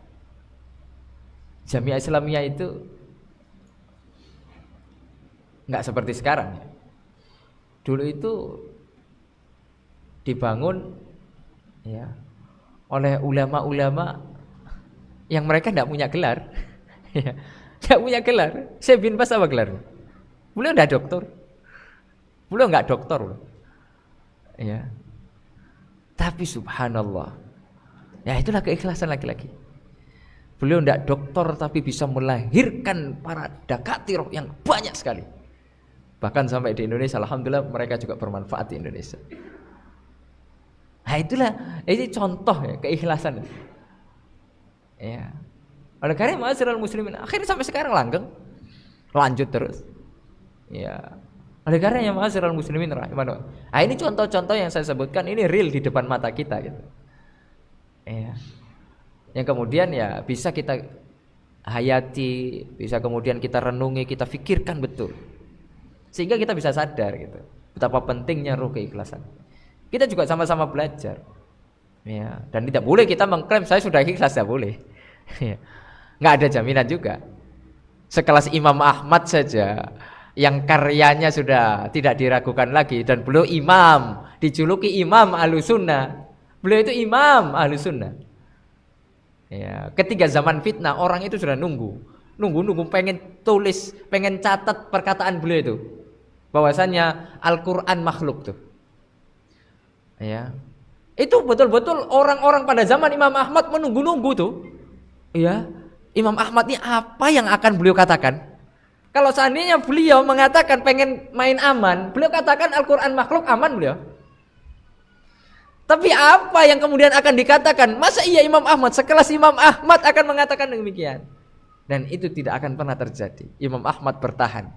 Jamiah Islamiyah itu enggak seperti sekarang ya. Dulu itu dibangun ya oleh ulama-ulama yang mereka enggak punya gelar. Ya, enggak punya gelar. Syekh bin Baz apa gelarnya? Beliau enggak doktor. Beliau enggak doktor loh. Ya. Tapi subhanallah. Ya itulah keikhlasan laki-laki. Beliau enggak doktor tapi bisa melahirkan para dakatir yang banyak sekali. Bahkan sampai di Indonesia, alhamdulillah mereka juga bermanfaat di Indonesia. Nah itulah, ini contoh ya keikhlasan. Ya. Oleh karena ma'asyiral muslimin, akhirnya sampai sekarang langgeng, lanjut terus. Ya. Oleh karena ma'asyiral muslimin rahimahullah. Nah ini contoh-contoh yang saya sebutkan ini real di depan mata kita gitu. Ya. Yang kemudian ya bisa kita hayati, bisa kemudian kita renungi, kita pikirkan betul. Sehingga kita bisa sadar gitu betapa pentingnya ruh keikhlasan. Kita juga sama-sama belajar. Ya, dan tidak boleh kita mengklaim saya sudah ikhlas, tidak boleh. Ya. Nggak ada jaminan juga. Sekelas Imam Ahmad saja yang karyanya sudah tidak diragukan lagi dan beliau imam, dijuluki Imam Ahlussunnah. Beliau itu Imam Ahlussunnah. Ya, ketika zaman fitnah orang itu sudah nunggu pengen tulis, pengen catat perkataan beliau itu. Bahwasanya Al-Qur'an makhluk tuh. Ya. Itu betul-betul orang-orang pada zaman Imam Ahmad menunggu-nunggu tuh. Ya. Imam Ahmad ini apa yang akan beliau katakan? Kalau seandainya beliau mengatakan pengen main aman, beliau katakan Al-Quran makhluk, aman beliau. Tapi apa yang kemudian akan dikatakan? Masa iya Imam Ahmad, sekelas Imam Ahmad akan mengatakan demikian? Dan itu tidak akan pernah terjadi. Imam Ahmad bertahan,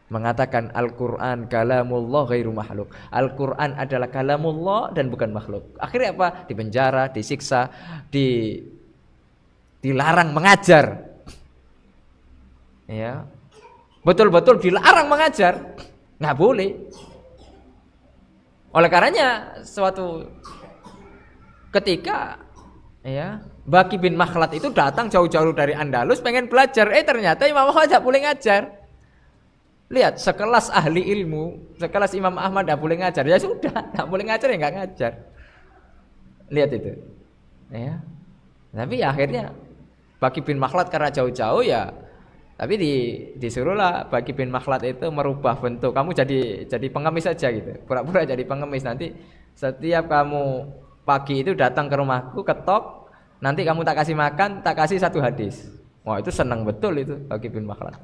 mengatakan Al-Quran kalamullah ghairu makhluk. Al-Quran adalah kalamullah dan bukan makhluk. Akhirnya apa? Dipenjara, disiksa, dilarang mengajar. Ya, betul-betul dilarang mengajar, nggak boleh. Oleh karenanya suatu ketika ya Baqi bin Makhlad itu datang jauh-jauh dari Andalus pengen belajar, ternyata Imam Ahmad tidak boleh ngajar. Lihat, sekelas ahli ilmu, sekelas Imam Ahmad tidak boleh ngajar, ya sudah, tidak boleh ngajar ya nggak ngajar. Lihat itu, ya. Tapi ya, akhirnya Baqi bin Makhlad karena jauh-jauh ya, tapi disuruhlah Baqi bin Makhlad itu merubah bentuk. Kamu jadi pengemis saja gitu, pura-pura jadi pengemis. Nanti setiap kamu pagi itu datang ke rumahku, ketok, nanti kamu tak kasih makan, tak kasih satu hadis. Wah, itu senang betul itu Baqi bin Makhlad.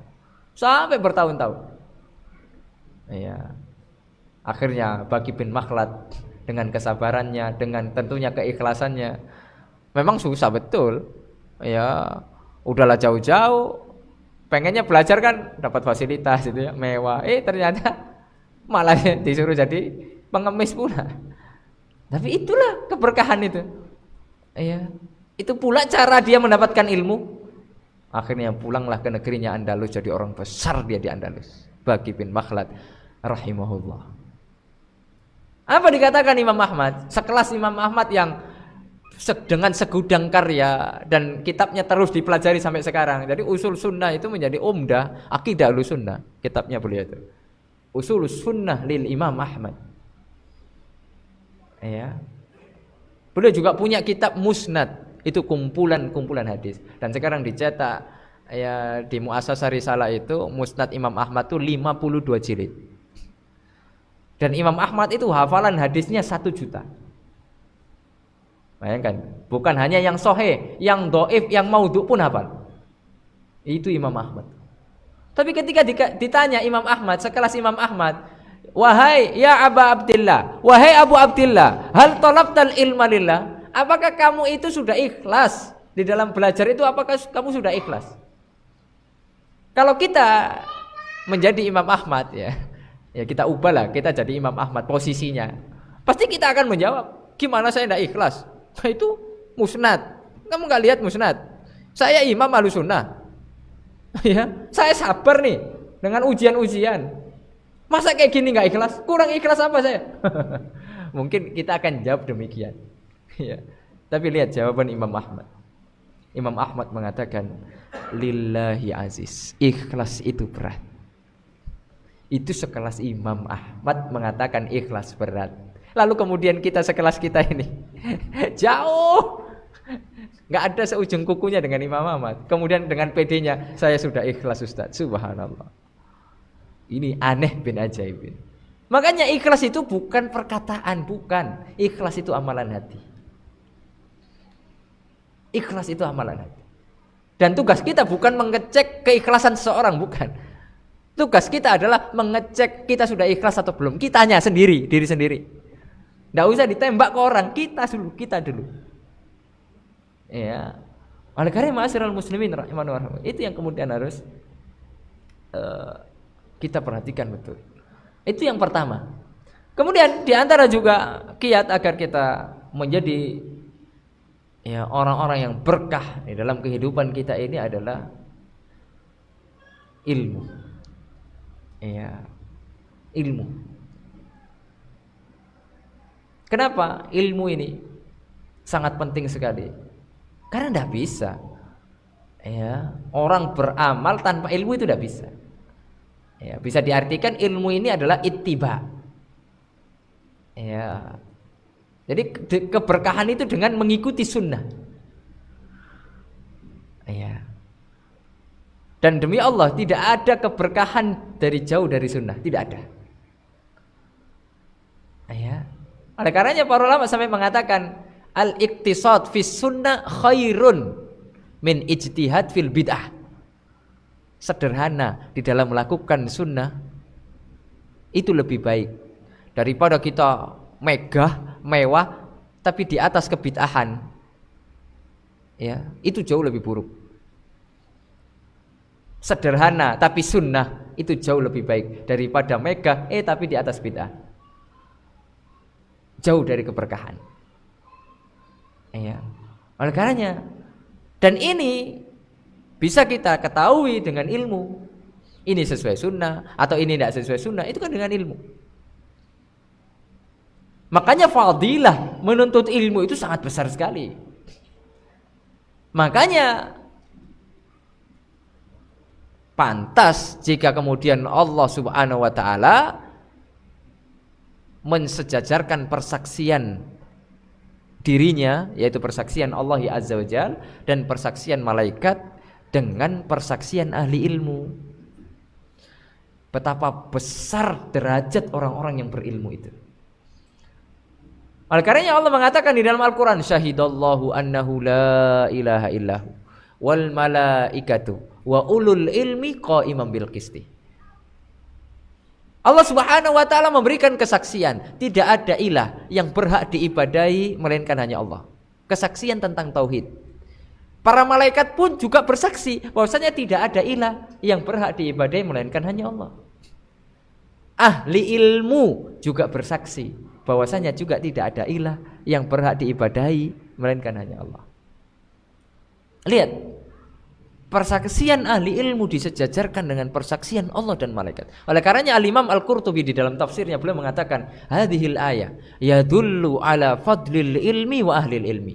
Sampai bertahun-tahun. Iya. Akhirnya Baqi bin Makhlad dengan kesabarannya, dengan tentunya keikhlasannya, memang susah betul. Ya, udahlah jauh-jauh, pengennya belajar kan dapat fasilitas itu ya, mewah. Ternyata malah disuruh jadi pengemis pula. Tapi itulah keberkahan itu. Iya. Itu pula cara dia mendapatkan ilmu. Akhirnya pulanglah ke negerinya Andalus, jadi orang besar dia di Andalus. Baqi bin Makhlad rahimahullah. Apa dikatakan Imam Ahmad? Sekelas Imam Ahmad yang dengan segudang karya dan kitabnya terus dipelajari sampai sekarang. Jadi usul sunnah itu menjadi umdah akidah Ahlussunnah. Kitabnya beliau itu Usul Sunnah lil Imam Ahmad. Ya. Beliau juga punya kitab Musnad, itu kumpulan hadis, dan sekarang dicetak ya di Muassasah Risalah itu Musnad Imam Ahmad itu 52 jilid. Dan Imam Ahmad itu hafalan hadisnya 1 juta. Bayangkan, bukan hanya yang sahih, yang dhaif, yang maudhu pun hafal. Itu Imam Ahmad. Tapi ketika ditanya Imam Ahmad, sekelas Imam Ahmad, wahai ya Aba Abdillah, wahai Abu Abdillah, hal talabtal ilma lillah? Apakah kamu itu sudah ikhlas di dalam belajar itu? Apakah kamu sudah ikhlas? Kalau kita menjadi Imam Ahmad ya kita ubahlah, kita jadi Imam Ahmad posisinya. Pasti kita akan menjawab, gimana saya tidak ikhlas? Nah, itu Musnad. Kamu nggak lihat Musnad? Saya Imam Ahlussunnah. Ya, saya sabar nih dengan ujian-ujian. Masa kayak gini nggak ikhlas? Kurang ikhlas apa saya? Mungkin kita akan jawab demikian. Ya. Tapi lihat jawaban Imam Ahmad. Imam Ahmad mengatakan, lillahi aziz. Ikhlas itu berat. Itu sekelas Imam Ahmad mengatakan ikhlas berat. Lalu kemudian kita sekelas kita ini jauh, nggak ada seujung kukunya dengan Imam Ahmad. Kemudian dengan PD-nya, saya sudah ikhlas Ustaz. Subhanallah. Ini aneh bin ajaibin. Makanya ikhlas itu bukan perkataan, bukan. Ikhlas itu amalan hati. Ikhlas itu amalan hati. Dan tugas kita bukan mengecek keikhlasan seseorang, bukan. Tugas kita adalah mengecek kita sudah ikhlas atau belum. Kitanya sendiri, diri sendiri. Nggak usah ditembak ke orang, kita dulu. Ya. Oleh karena ma'asyiral muslimin rahimahumullah, itu yang kemudian harus kita perhatikan betul. Itu yang pertama. Kemudian diantara juga kiat agar kita menjadi ya orang-orang yang berkah di dalam kehidupan kita ini adalah ilmu. Ya, ilmu. Kenapa ilmu ini sangat penting sekali? Karena tidak bisa. Ya, orang beramal tanpa ilmu itu tidak bisa. Ya, bisa diartikan ilmu ini adalah ittiba. Ya. Jadi keberkahan itu dengan mengikuti sunnah. Ya. Dan demi Allah tidak ada keberkahan dari jauh dari sunnah, tidak ada. Ya. Oleh karenanya para ulama sampai mengatakan al-iqtisad fis sunnah khairun min ijtihad fil bid'ah. sederhana di dalam melakukan sunnah itu lebih baik daripada kita megah, mewah tapi di atas kebid'ahan. Ya, itu jauh lebih buruk. Sederhana tapi sunnah itu jauh lebih baik daripada megah tapi di atas bid'ah. Jauh dari keberkahan. Ya. Oleh karenanya, dan ini bisa kita ketahui dengan ilmu. Ini sesuai sunnah atau ini tidak sesuai sunnah, itu kan dengan ilmu. Makanya fadilah menuntut ilmu itu sangat besar sekali. Makanya pantas jika kemudian Allah Subhanahu wa taala mensejajarkan persaksian dirinya, yaitu persaksian Allah Azza wa Jalla dan persaksian malaikat dengan persaksian ahli ilmu. Betapa besar derajat orang-orang yang berilmu itu. Oleh karenanya Allah mengatakan di dalam Al-Quran, syahidallahu annahu la ilaha illahu wal malaikatu wa ulul ilmi qa'iman bil qisti. Allah Subhanahu wa taala memberikan kesaksian, tidak ada ilah yang berhak diibadahi melainkan hanya Allah. Kesaksian tentang tauhid. Para malaikat pun juga bersaksi bahwasanya tidak ada ilah yang berhak diibadahi melainkan hanya Allah. Ahli ilmu juga bersaksi bahwasanya juga tidak ada ilah yang berhak diibadahi melainkan hanya Allah. Lihat, persaksian ahli ilmu disejajarkan dengan persaksian Allah dan malaikat. Oleh karenanya Al-Imam Al-Qurtubi di dalam tafsirnya beliau mengatakan, hadhil ayah yadullu ala fadlil ilmi wa ahlil ilmi.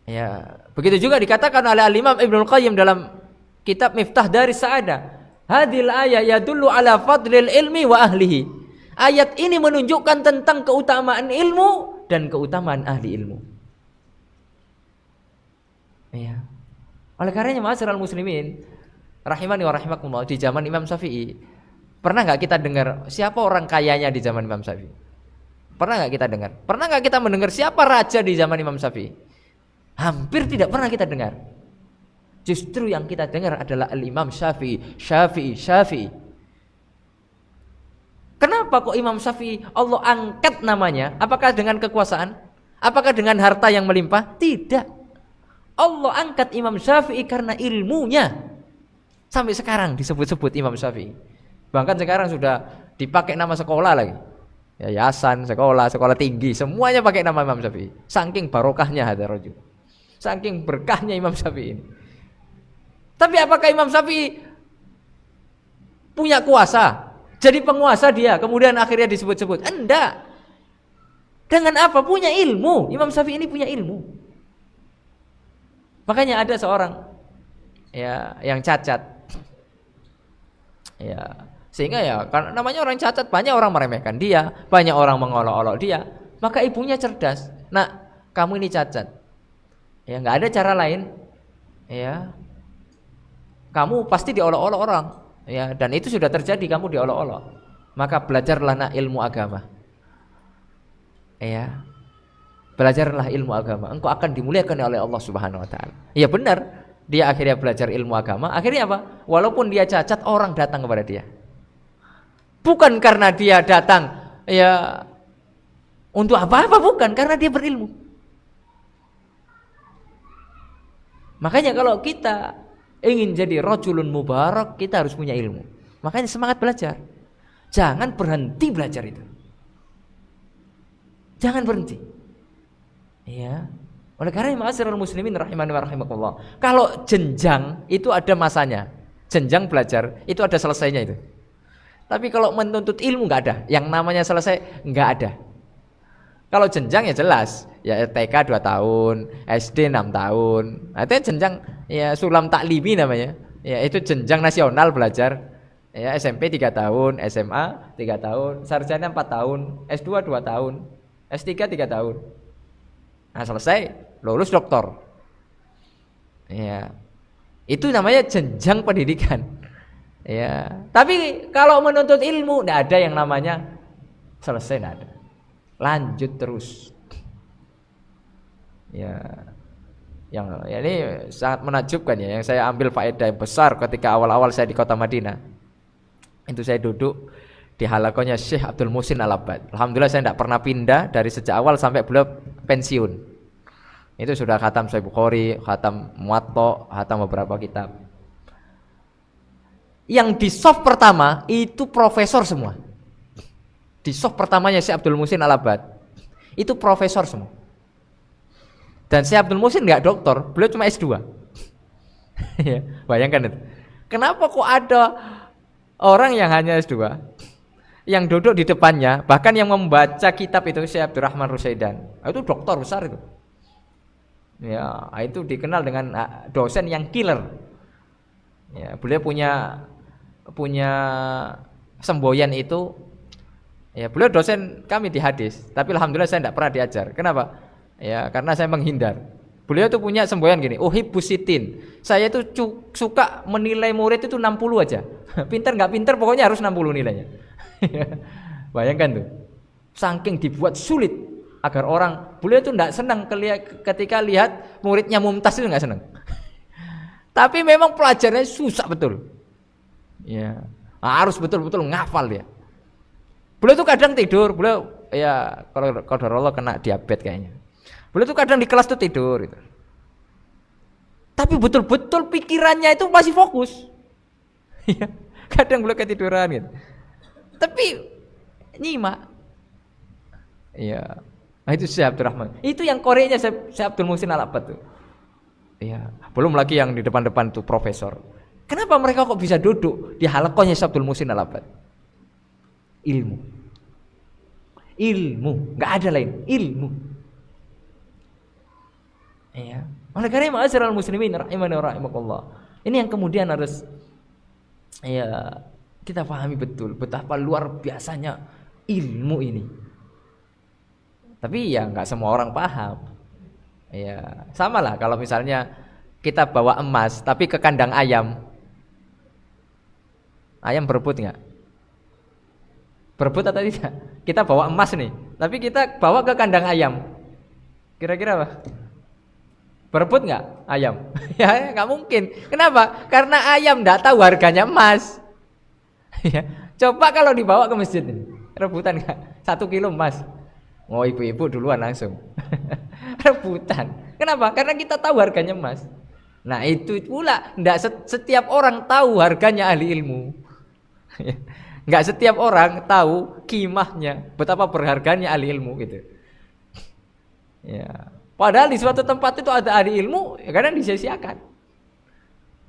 Ya, begitu juga dikatakan oleh Al-Imam Ibnul Qayyim dalam kitab Miftah Daris Sa'adah. Hadhil ayah yadullu ala fadlil ilmi wa ahlihi. Ayat ini menunjukkan tentang keutamaan ilmu dan keutamaan ahli ilmu. Ya. Oleh karenanya ma'asyiral muslimin rahimani wa rahimakumullah, di zaman Imam Syafi'i pernah enggak kita dengar siapa orang kayanya di zaman Imam Syafi'i? Pernah enggak kita dengar? Pernah enggak kita mendengar siapa raja di zaman Imam Syafi'i? Hampir tidak pernah kita dengar. Justru yang kita dengar adalah Al-Imam Syafi'i. Kenapa kok Imam Syafi'i Allah angkat namanya? Apakah dengan kekuasaan? Apakah dengan harta yang melimpah? Tidak. Allah angkat Imam Syafi'i karena ilmunya. Sampai sekarang disebut-sebut Imam Syafi'i. Bahkan sekarang sudah dipakai nama sekolah lagi. Yayasan, sekolah tinggi, semuanya pakai nama Imam Syafi'i. Saking barokahnya hadzal rajul. Saking berkahnya Imam Syafi'i ini. Tapi apakah Imam Syafi'i punya kuasa? Jadi penguasa dia, kemudian akhirnya disebut-sebut? Enggak. Dengan apa? Punya ilmu. Imam Syafi'i ini punya ilmu. Makanya ada seorang yang cacat. Ya, sehingga karena namanya orang cacat, banyak orang meremehkan dia, banyak orang mengolok-olok dia. Maka ibunya cerdas. Nak, kamu ini cacat. Ya, enggak ada cara lain. Ya. Kamu pasti diolok-olok orang. Ya, dan itu sudah terjadi, kamu diolok-olok. Maka belajarlah nak ilmu agama. Ya. Belajarlah ilmu agama. Engkau akan dimuliakan oleh Allah Subhanahu wa taala. Ya benar. Dia akhirnya belajar ilmu agama. Akhirnya apa? Walaupun dia cacat, orang datang kepada dia. Bukan karena dia datang untuk apa-apa, bukan, karena dia berilmu. Makanya kalau kita ingin jadi rajulun mubarak, kita harus punya ilmu. Makanya semangat belajar. Jangan berhenti belajar itu. Jangan berhenti. Ya. Oleh karena ma'asyiral muslimin rahimani wa rahimakumullah. Kalau jenjang itu ada masanya. Jenjang belajar itu ada selesainya itu. Tapi kalau menuntut ilmu enggak ada. Yang namanya selesai enggak ada. Kalau jenjang ya jelas, ya TK 2 tahun, SD 6 tahun. Nah, itu jenjang sulam taklimi namanya. Ya itu jenjang nasional belajar. Ya SMP 3 tahun, SMA 3 tahun, sarjana 4 tahun, S2 2 tahun, S3 3 tahun. Nah, selesai, lulus doktor. Ya. Itu namanya jenjang pendidikan. Ya. Tapi kalau menuntut ilmu enggak ada yang namanya selesai, enggak ada. Lanjut terus. Ya. Yang ya ini sangat menakjubkan ya. Yang saya ambil faedah yang besar ketika awal-awal saya di kota Madinah. Itu saya duduk di halakonya Syekh Abdul Muhsin Al-Abbad. Alhamdulillah saya tidak pernah pindah dari sejak awal sampai beliau pensiun. Itu sudah khatam Sahih Bukhari, khatam Muwatta, khatam beberapa kitab. Yang di soft pertama itu profesor semua. Di soft pertamanya Syekh Abdul Muhsin Al-Abbad itu profesor semua. Dan Syekh Abdul Muhsin nggak doktor, beliau cuma S2. Ya, bayangkan itu. Kenapa kok ada orang yang hanya S2 yang duduk di depannya, bahkan yang membaca kitab itu Syekh Abdurrahman Rusaidan. Itu dokter besar itu. Ya, itu dikenal dengan dosen yang killer. Ya, beliau punya semboyan itu. Ya, beliau dosen kami di hadis, tapi alhamdulillah saya tidak pernah diajar. Kenapa? Ya, karena saya menghindar. Beliau tuh punya semboyan gini, uhibbusitin. Saya itu suka menilai murid itu 60 aja. Pintar nggak pintar pokoknya harus 60 nilainya. Bayangkan tuh. Saking dibuat sulit agar orang, beliau tuh enggak senang ketika lihat muridnya mumtaz, itu enggak senang. Tapi memang pelajarannya susah betul. Ya, harus betul-betul ngafal dia. Beliau tuh kadang tidur, beliau ya kalau qadarullah kena diabetes kayaknya. Beliau tuh kadang di kelas tuh tidur gitu. Tapi betul-betul pikirannya itu masih fokus. Ya, kadang beliau ketiduran gitu. Tapi nyimak. Iya. Nah, itu Syekh Abdurrahman. Itu yang Koreanya Syekh Abdul Muhsin Al-Abbad tuh. Iya, belum lagi yang di depan-depan tuh profesor. Kenapa mereka kok bisa duduk di halakohnya Syekh Abdul Muhsin Al-Abbad? Ilmu, nggak ada lain, ilmu. Ya, oleh karena ma'asyiral muslimin rahimani wa rahimakumullah. Ini yang kemudian harus ya kita pahami betul betapa luar biasanya ilmu ini. Tapi ya nggak semua orang paham. Ya, sama lah kalau misalnya kita bawa emas tapi ke kandang ayam berebut nggak? Berebut atau tidak? Kita bawa emas nih, tapi kita bawa ke kandang ayam. Kira-kira apa? Berebut nggak ayam? Ya nggak mungkin. Kenapa? Karena ayam nggak tahu harganya emas. Ya, coba kalau dibawa ke masjid ini, rebutan nggak? 1 kilo emas. Oh, ibu-ibu duluan langsung. Rebutan. Kenapa? Karena kita tahu harganya emas. Nah itu pula, nggak setiap orang tahu harganya ahli ilmu. Nggak setiap orang tahu kimahnya, betapa berharganya ahli ilmu gitu. Ya. Padahal di suatu tempat itu ada ahli ilmu, ya kadang disia-siakan.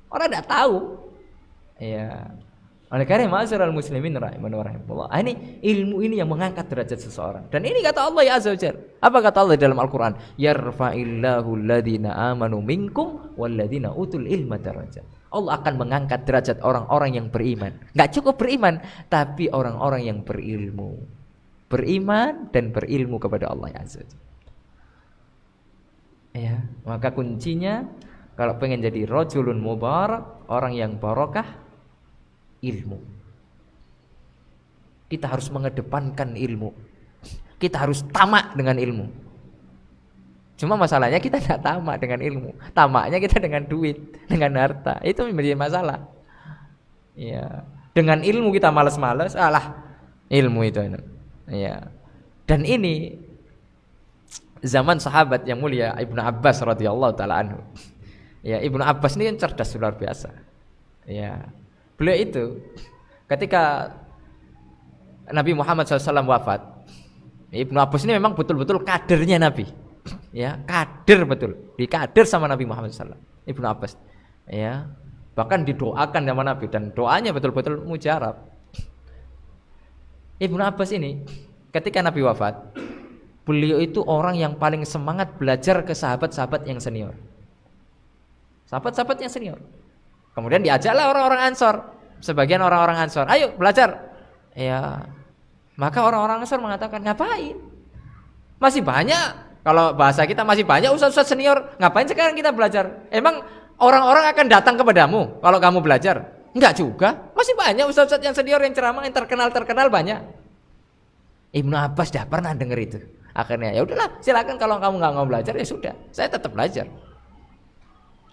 Orang tidak tahu. Ya. Oleh karena ma'asyiral muslimin rahimani wa rahimakumullah. Ini ilmu ini yang mengangkat derajat seseorang. Dan ini kata Allah ya azza wajalla. Apa kata Allah dalam Al-Qur'an? Yarfa'illahu alladhina amanu minkum walladhina utul ilma darajat. Allah akan mengangkat derajat orang-orang yang beriman. Enggak cukup beriman, tapi orang-orang yang berilmu. Beriman dan berilmu kepada Allah azza wajalla. Ya, maka kuncinya kalau pengen jadi rajulun mubarak, orang yang barokah, ilmu. Kita harus mengedepankan ilmu. Kita harus tamak dengan ilmu. Cuma masalahnya kita tidak tamak dengan ilmu. Tamaknya kita dengan duit, dengan harta. Itu menjadi masalah. Ya. Dengan ilmu kita malas-malas, ilmu itu. Ya. Dan ini zaman sahabat yang mulia Ibnu Abbas radhiyallahu taala anhu. Ya, Ibnu Abbas ini kan cerdas luar biasa. Ya. Beliau itu ketika Nabi Muhammad SAW wafat, Ibnu Abbas ini memang betul-betul kadernya Nabi. Ya, kader betul, dikader sama Nabi Muhammad SAW. Ibnu Abbas, ya, bahkan didoakan sama Nabi dan doanya betul-betul mujarab. Ibnu Abbas ini ketika Nabi wafat, beliau itu orang yang paling semangat belajar ke sahabat-sahabat yang senior. Sahabat-sahabat yang senior. Kemudian diajaklah orang-orang Ansor, sebagian orang-orang Ansor, ayo belajar. Ya, maka orang-orang Ansor mengatakan, ngapain? Masih banyak. Kalau bahasa kita masih banyak ustaz-ustaz senior, ngapain sekarang kita belajar? Emang orang-orang akan datang kepadamu kalau kamu belajar? Enggak juga, masih banyak ustaz-ustaz yang senior yang ceramah yang terkenal banyak. Ibnu Abbas dah pernah dengar itu. Akhirnya ya udahlah, silakan kalau kamu nggak mau belajar ya sudah, saya tetap belajar.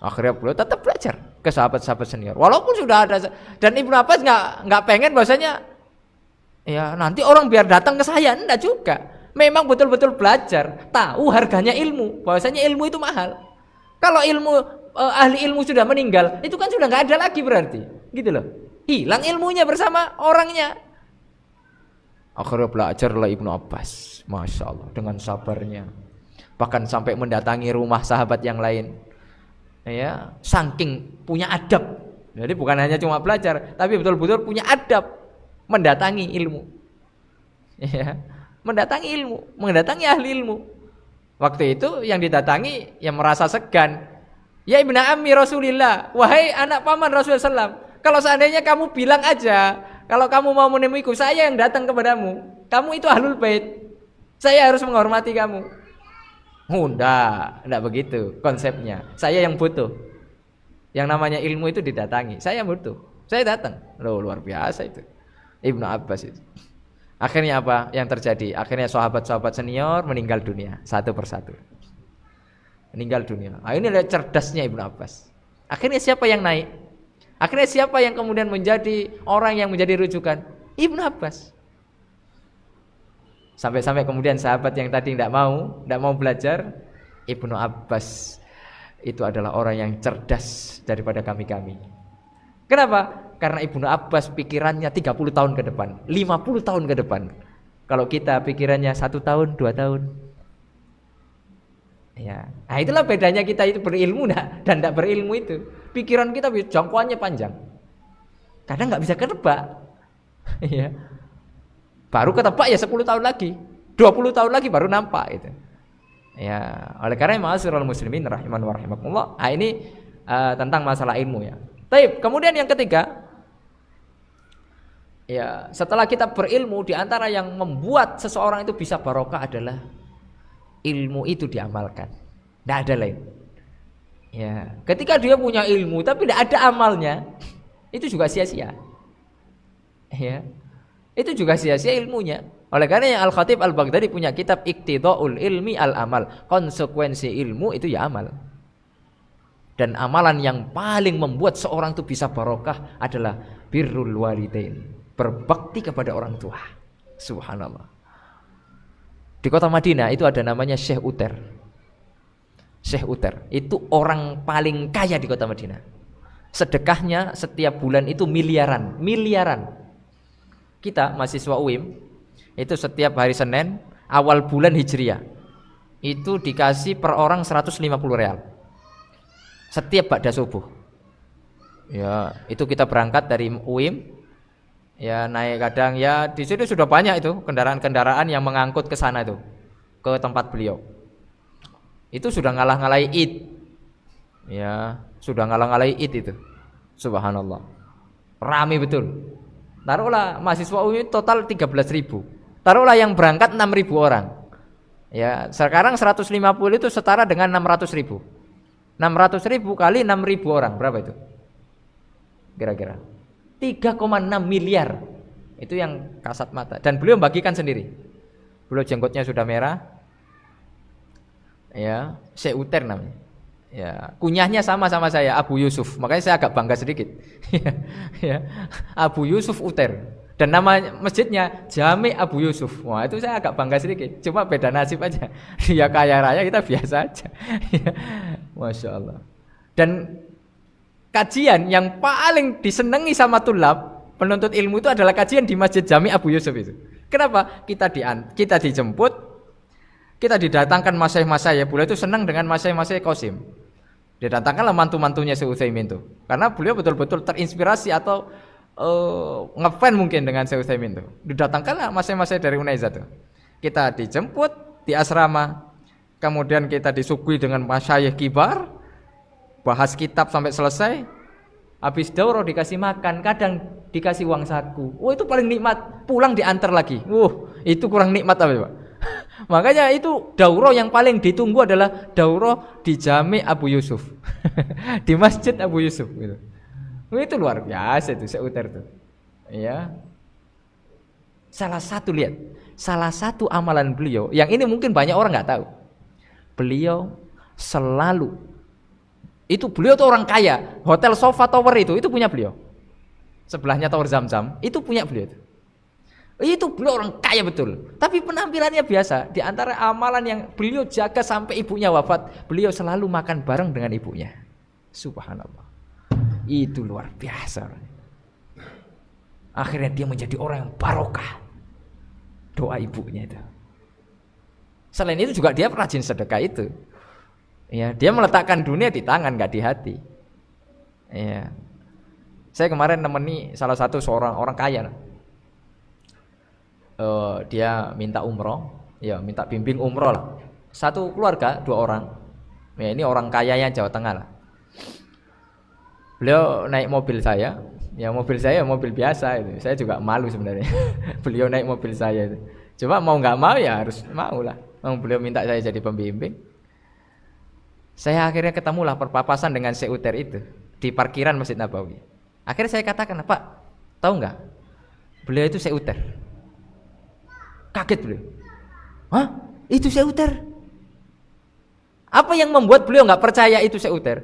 Akhirnya beliau tetap belajar ke sahabat-sahabat senior. Walaupun sudah ada, dan Ibnu Abbas nggak pengen bahwasanya ya nanti orang biar datang ke saya, enggak juga. Memang betul-betul belajar, tahu harganya ilmu, bahwasanya ilmu itu mahal. Kalau ahli ilmu sudah meninggal, itu kan sudah nggak ada lagi berarti, gitu loh. Hilang ilmunya bersama orangnya. Akhirnya belajarlah Ibnu Abbas, masya Allah, dengan sabarnya, bahkan sampai mendatangi rumah sahabat yang lain. Ya, saking punya adab. Jadi bukan hanya cuma belajar, tapi betul-betul punya adab mendatangi ilmu. Ya, mendatangi ahli ilmu. Waktu itu yang didatangi yang merasa segan. Ya ibnu ammi Rasulillah, wahai anak paman Rasulullah SAW, kalau seandainya kamu bilang aja, kalau kamu mau menemuiku, saya yang datang kepadamu. Kamu itu ahlul bait. Saya harus menghormati kamu. Enggak begitu konsepnya. Saya yang butuh. Yang namanya ilmu itu didatangi. Saya butuh. Saya datang. Loh, luar biasa itu. Ibnu Abbas itu. Akhirnya apa yang terjadi? Akhirnya sahabat-sahabat senior meninggal dunia satu persatu. Meninggal dunia. Nah, ini adalah cerdasnya Ibnu Abbas. Akhirnya siapa yang naik? Akhirnya siapa yang kemudian menjadi orang yang menjadi rujukan? Ibnu Abbas. Sampai-sampai kemudian sahabat yang tadi tidak mau belajar, Ibnu Abbas itu adalah orang yang cerdas daripada kami-kami. Kenapa? Karena Ibnu Abbas pikirannya 30 tahun ke depan, 50 tahun ke depan. Kalau kita pikirannya 1 tahun, 2 tahun. Ya. Nah, itulah bedanya kita itu berilmu dan tidak berilmu itu. Pikiran kita jangkauannya panjang. Kadang nggak bisa ketebak. Ya. Baru ketebak ya 10 tahun lagi, 20 tahun lagi baru nampak itu. Ya, oleh karena ma'asyiral muslimin rahiman wa rahimakumullah. Nah, ini tentang masalah ilmu ya. Baik, kemudian yang ketiga, ya, setelah kita berilmu, di antara yang membuat seseorang itu bisa barokah adalah ilmu itu diamalkan. Tidak ada lain. Ya, ketika dia punya ilmu tapi tidak ada amalnya, itu juga sia-sia. Ya. Itu juga sia-sia ilmunya. Oleh karena yang Al-Khatib Al-Baghdadi punya kitab Iqtida'ul Ilmi Al-Amal. Konsekuensi ilmu itu ya amal. Dan amalan yang paling membuat seorang itu bisa barokah adalah birrul walidain, berbakti kepada orang tua. Subhanallah. Di kota Madinah itu ada namanya Syekh Uter. Syekh Uter itu orang paling kaya di kota Madinah. Sedekahnya setiap bulan itu miliaran. Kita mahasiswa UIM itu setiap hari Senin awal bulan Hijriah itu dikasih per orang 150 real setiap ba'da subuh. Ya, itu kita berangkat dari UIM, ya naik kadang ya di situ sudah banyak itu kendaraan-kendaraan yang mengangkut ke sana itu ke tempat beliau. Itu sudah ngalah-ngalahi Id. Ya, sudah ngalah-ngalahi Id itu. Subhanallah. Rame betul. Taruhlah mahasiswa UIN total 13.000. Taruhlah yang berangkat 6.000 orang. Ya, sekarang 150 itu setara dengan 600.000. 600.000 kali 6.000 orang, berapa itu? Kira-kira 3,6 miliar. Itu yang kasat mata. Dan beliau bagikan sendiri. Beliau jenggotnya sudah merah. Ya, Syekh Uter namanya. Ya, kunyahnya sama saya, Abu Yusuf. Makanya saya agak bangga sedikit. Ya, Abu Yusuf Uter. Dan nama masjidnya Jami Abu Yusuf. Wah, itu saya agak bangga sedikit. Cuma beda nasib aja. Dia kaya raya, kita biasa aja. Ya, Masya Allah. Dan kajian yang paling disenangi sama tulab penuntut ilmu itu adalah kajian di Masjid Jami Abu Yusuf itu. Kenapa? Kita dijemput, kita didatangkan masyayikh-masyayikh. Beliau itu senang dengan masyayikh-masyayikh Qasim. Didatangkanlah mantu-mantunya Syekh Utsaimin itu. Karena beliau betul-betul terinspirasi atau ngefan mungkin dengan Syekh Utsaimin itu. Didatangkanlah masyayikh-masyayikh dari Unaiza itu. Kita dijemput di asrama. Kemudian kita disuguhi dengan masyayikh kibar. Bahas kitab sampai selesai. Habis daurah dikasih makan, kadang dikasih uang saku. Oh, itu paling nikmat. Pulang diantar lagi. Itu kurang nikmat apa, Pak? Makanya itu daurah yang paling ditunggu adalah daurah di Jami Abu Yusuf. Di Masjid Abu Yusuf gitu. Itu luar biasa itu Syekh Uter tuh. Ya. Salah satu amalan beliau yang ini mungkin banyak orang enggak tahu. Beliau selalu Itu beliau tuh orang kaya. Hotel Sofa Tower itu punya beliau. Sebelahnya Tower Zamzam, itu punya beliau. Itu beliau orang kaya betul. Tapi penampilannya biasa. Di antara amalan yang beliau jaga sampai ibunya wafat, beliau selalu makan bareng dengan ibunya. Subhanallah. Itu luar biasa. Akhirnya dia menjadi orang yang barokah. Doa ibunya itu. Selain itu juga dia rajin sedekah itu. Ya, dia meletakkan dunia di tangan, nggak di hati. Ya. Saya kemarin nemeni salah satu seorang orang kaya. Dia minta umroh, ya minta bimbing umroh lah. Satu keluarga 2 orang. Ya, ini orang kayanya Jawa Tengah lah. Beliau naik mobil saya. Ya mobil saya mobil biasa itu. Saya juga malu sebenarnya. Beliau naik mobil saya itu. Cuma mau nggak mau ya harus mau lah. Beliau minta saya jadi pembimbing. Saya akhirnya ketemulah perpapasan dengan Syekh Uter itu di parkiran Masjid Nabawi. Akhirnya saya katakan, Pak, tahu nggak? Beliau itu Syekh Uter. Kaget beliau. Hah? Itu Syekh Uter? Apa yang membuat beliau nggak percaya itu Syekh Uter?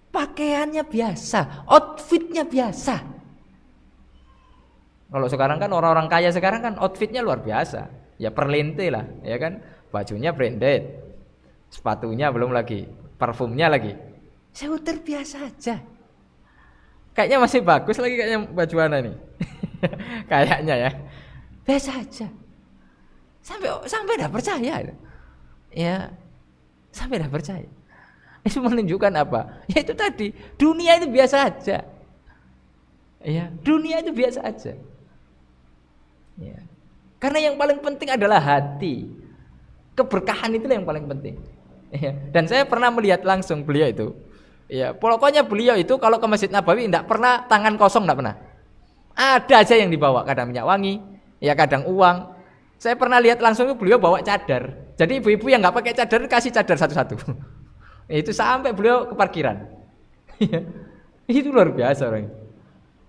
Pakaiannya biasa, outfitnya biasa. Kalau sekarang kan orang-orang kaya sekarang kan outfitnya luar biasa. Ya perlinte lah, ya kan? Bajunya branded, sepatunya belum lagi, parfumnya lagi. Syekh Uter biasa aja. Kayaknya masih bagus lagi kayaknya baju Ana nih. Kayaknya ya. Biasa aja. Sampai dah percaya. Ya. Sampai dah percaya. Itu menunjukkan apa? Ya itu tadi, dunia itu biasa aja. Ya, dunia itu biasa aja. Ya. Karena yang paling penting adalah hati. Keberkahan itulah yang paling penting. Ya. Dan saya pernah melihat langsung beliau itu. Ya, pokoknya beliau itu kalau ke Masjid Nabawi tidak pernah tangan kosong, tidak pernah. Ada aja yang dibawa, kadang minyak wangi, ya kadang uang. Saya pernah lihat langsung itu beliau bawa cadar. Jadi ibu-ibu yang nggak pakai cadar kasih cadar satu-satu. Itu sampai beliau ke parkiran. Itu luar biasa orang.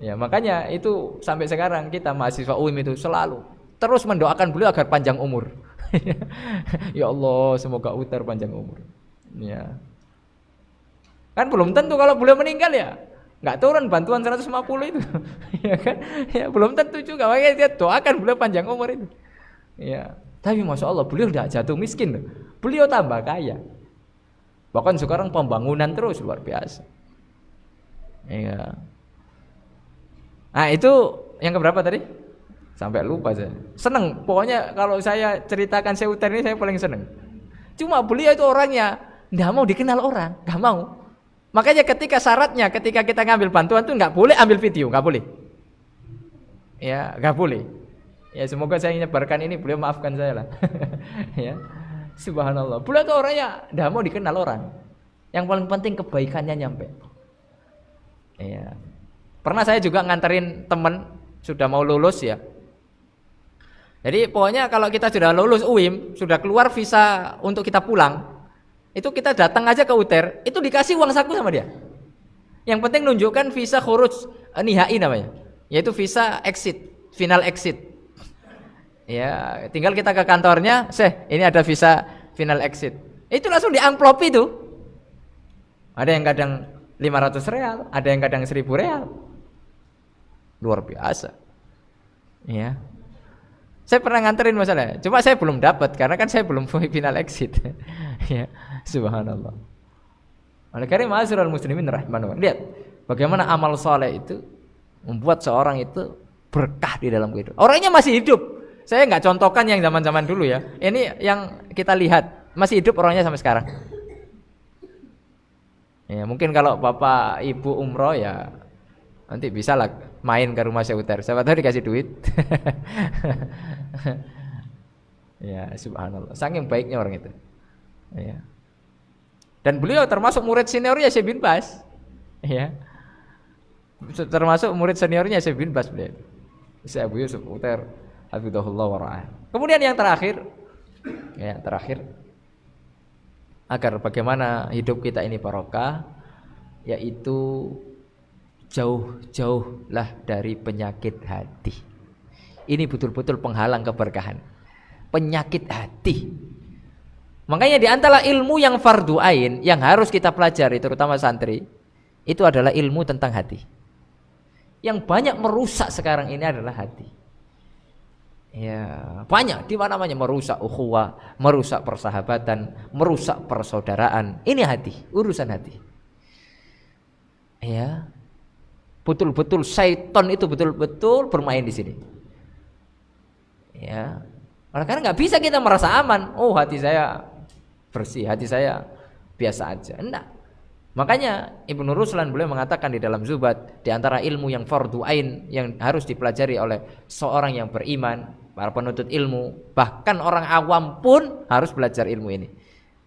Ya, makanya itu sampai sekarang kita mahasiswa UIM itu selalu terus mendoakan beliau agar panjang umur. Ya Allah, semoga Uter panjang umur. Ya. Kan belum tentu kalau beliau meninggal ya. Enggak turun bantuan 150 itu. Ya kan? Ya belum tentu juga. Makanya dia doakan beliau panjang umur itu. Ya. Tapi Masya Allah beliau tidak jatuh miskin. Beliau tambah kaya. Bahkan sekarang pembangunan terus luar biasa. Ya. Nah itu yang keberapa tadi? Sampai lupa saya. Seneng. Pokoknya kalau saya ceritakan Syekh Uter ini saya paling seneng. Cuma beliau itu orangnya tidak mau dikenal orang, nggak mau. Makanya ketika syaratnya ketika kita ngambil bantuan tuh nggak boleh ambil video, nggak boleh. Ya nggak boleh. Ya semoga saya nyebarkan ini beliau maafkan saya lah. Ya. Subhanallah. Beliau tuh orangnya tidak mau dikenal orang. Yang paling penting kebaikannya nyampe. Ya. Pernah saya juga nganterin teman sudah mau lulus ya. Jadi pokoknya kalau kita sudah lulus UIM, sudah keluar visa untuk kita pulang, itu kita datang aja ke Uter, itu dikasih uang saku sama dia. Yang penting nunjukkan visa khuruj nihai namanya, yaitu visa exit, final exit. Ya, tinggal kita ke kantornya, ini ada visa final exit. Itu langsung diamplop itu. Ada yang kadang 500 real, ada yang kadang 1000 real. Luar biasa. Ya. Saya pernah nganterin masalah, cuma saya belum dapat karena kan saya belum final exit. Ya, subhanallah. Oleh karena ma'asyiral muslimin rahimahullah. Lihat bagaimana amal soleh itu membuat seorang itu berkah di dalam kehidupan. Orangnya masih hidup. Saya nggak contohkan yang zaman-zaman dulu ya. Ini yang kita lihat masih hidup orangnya sampai sekarang. Ya, mungkin kalau bapak ibu umroh ya nanti bisa lah main ke rumah Syekh Uter. Siapa tahu dikasih duit. Ya, subhanallah. Saking baiknya orang itu. Ya. Dan beliau termasuk murid seniornya Syekh bin Baz. Ya. Termasuk murid seniornya Syekh bin Baz beliau. Syekh Abu Yusuf Uter hafizahullah wa ra'ah. Kemudian yang terakhir, agar bagaimana hidup kita ini barokah, yaitu jauh-jauhlah dari penyakit hati. Ini betul-betul penghalang keberkahan. Penyakit hati. Makanya di antara ilmu yang fardu ain yang harus kita pelajari terutama santri itu adalah ilmu tentang hati. Yang banyak merusak sekarang ini adalah hati. Ya, banyak di mana-mana merusak ukhuwah, merusak persahabatan, merusak persaudaraan. Ini hati, urusan hati. Ya. Betul-betul syaitan itu betul-betul bermain di sini. Ya. Karena nggak bisa kita merasa aman. Oh, hati saya bersih, hati saya biasa aja. Enggak. Makanya Ibnu Ruslan beliau mengatakan di dalam Zubat, di antara ilmu yang fardu ain yang harus dipelajari oleh seorang yang beriman, para penuntut ilmu, bahkan orang awam pun harus belajar ilmu ini.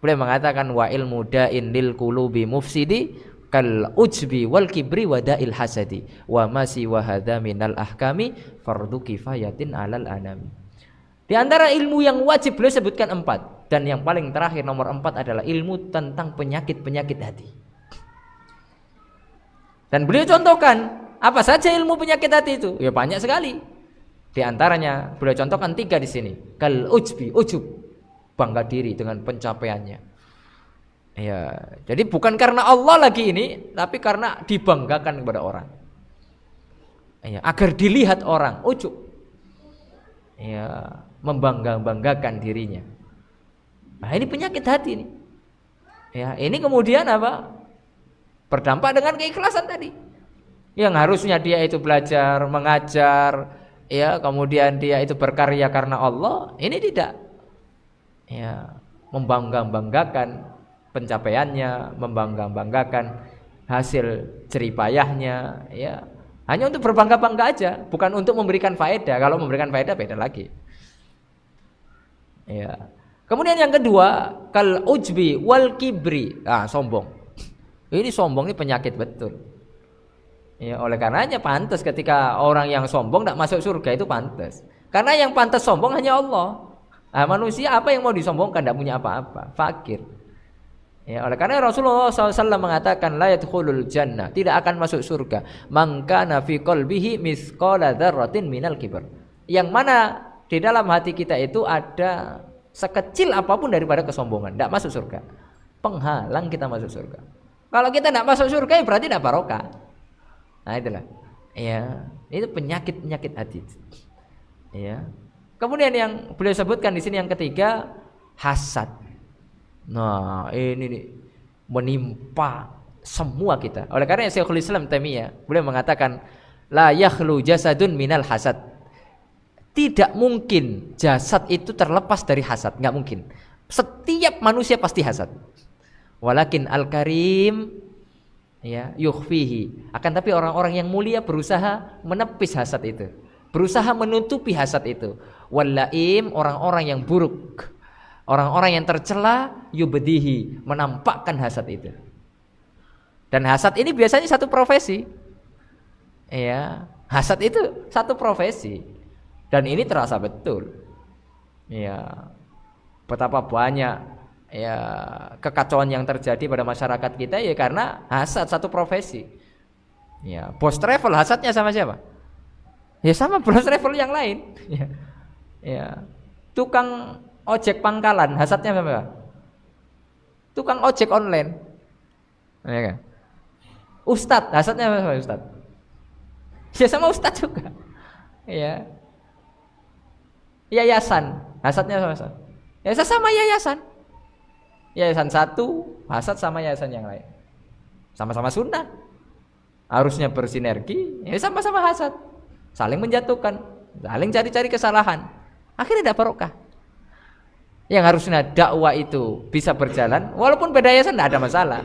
Beliau mengatakan wa ilmu da'in lil qulubi mufsidi kal ujbi wal kibri wa da'il hasadi wa masi wa hadza minal ahkami fardu kifayatin alal anami. Di antara ilmu yang wajib beliau sebutkan 4, dan yang paling terakhir nomor 4 adalah ilmu tentang penyakit-penyakit hati. Dan beliau contohkan apa saja ilmu penyakit hati itu? Ya banyak sekali. Di antaranya beliau contohkan 3 di sini. Kal ujbi, ujub, bangga diri dengan pencapaiannya. Ya, jadi bukan karena Allah lagi ini, tapi karena dibanggakan kepada orang. Ya, agar dilihat orang, ujub. Ya, membanggakan dirinya. Nah, ini penyakit hati ini. Ya, ini kemudian apa? Berdampak dengan keikhlasan tadi. Yang harusnya dia itu belajar, mengajar, ya, kemudian dia itu berkarya karena Allah, ini tidak. Ya, membanggakan pencapaiannya, membanggakan hasil jeripayahnya, ya. Hanya untuk berbangga-bangga aja, bukan untuk memberikan faedah. Kalau memberikan faedah beda lagi. Ya. Kemudian yang kedua, kal ujbi wal kibri. Sombong. Ini sombong ini penyakit betul. Ya, oleh karenanya pantas ketika orang yang sombong tidak masuk surga itu pantas. Karena yang pantas sombong hanya Allah. Manusia apa yang mau disombongkan, tidak punya apa-apa, fakir. Ya, oleh karena Rasulullah SAW mengatakan la yadkhulul jannah, tidak akan masuk surga man kana fi qalbihi mithqala dzarratin minal kibr. Yang mana di dalam hati kita itu ada sekecil apapun daripada kesombongan, tidak masuk surga. Penghalang kita masuk surga. Kalau kita tidak masuk surga ya berarti tidak barokah. Nah itulah. Ya, itu penyakit hati. Ya. Kemudian yang beliau sebutkan di sini yang ketiga, hasad. Nah, ini nih, menimpa semua kita. Oleh karena Syekhul Islam Taimiyah, beliau mengatakan la yakhlu jasadun minal hasad. Tidak mungkin jasad itu terlepas dari hasad, enggak mungkin. Setiap manusia pasti hasad. Walakin al-karim ya yukhfihi. Akan tapi orang-orang yang mulia berusaha menepis hasad itu, berusaha menutupi hasad itu. Wallaim, orang-orang yang buruk, orang-orang yang tercela, yubdihi, menampakkan hasad itu. Dan hasad ini biasanya satu profesi. Ya, hasad itu satu profesi. Dan ini terasa betul. Ya, betapa banyak ya kekacauan yang terjadi pada masyarakat kita ya karena hasad satu profesi. Ya, bos travel hasadnya sama siapa? Ya sama bos travel yang lain. Ya. Ya. Tukang ojek pangkalan hasadnya sama siapa? Tukang ojek online. Ya kan? Ustadz hasadnya sama ustadz. Ya sama ustadz juga. Ya. Yayasan hasadnya sama ustadz. Ya sama yayasan. Yayasan satu hasad sama yayasan yang lain, sama-sama sunnah, harusnya bersinergi, ya sama-sama hasad, saling menjatuhkan, saling cari-cari kesalahan, akhirnya tidak barokah. Yang harusnya dakwah itu bisa berjalan, walaupun beda yayasan tidak ada masalah.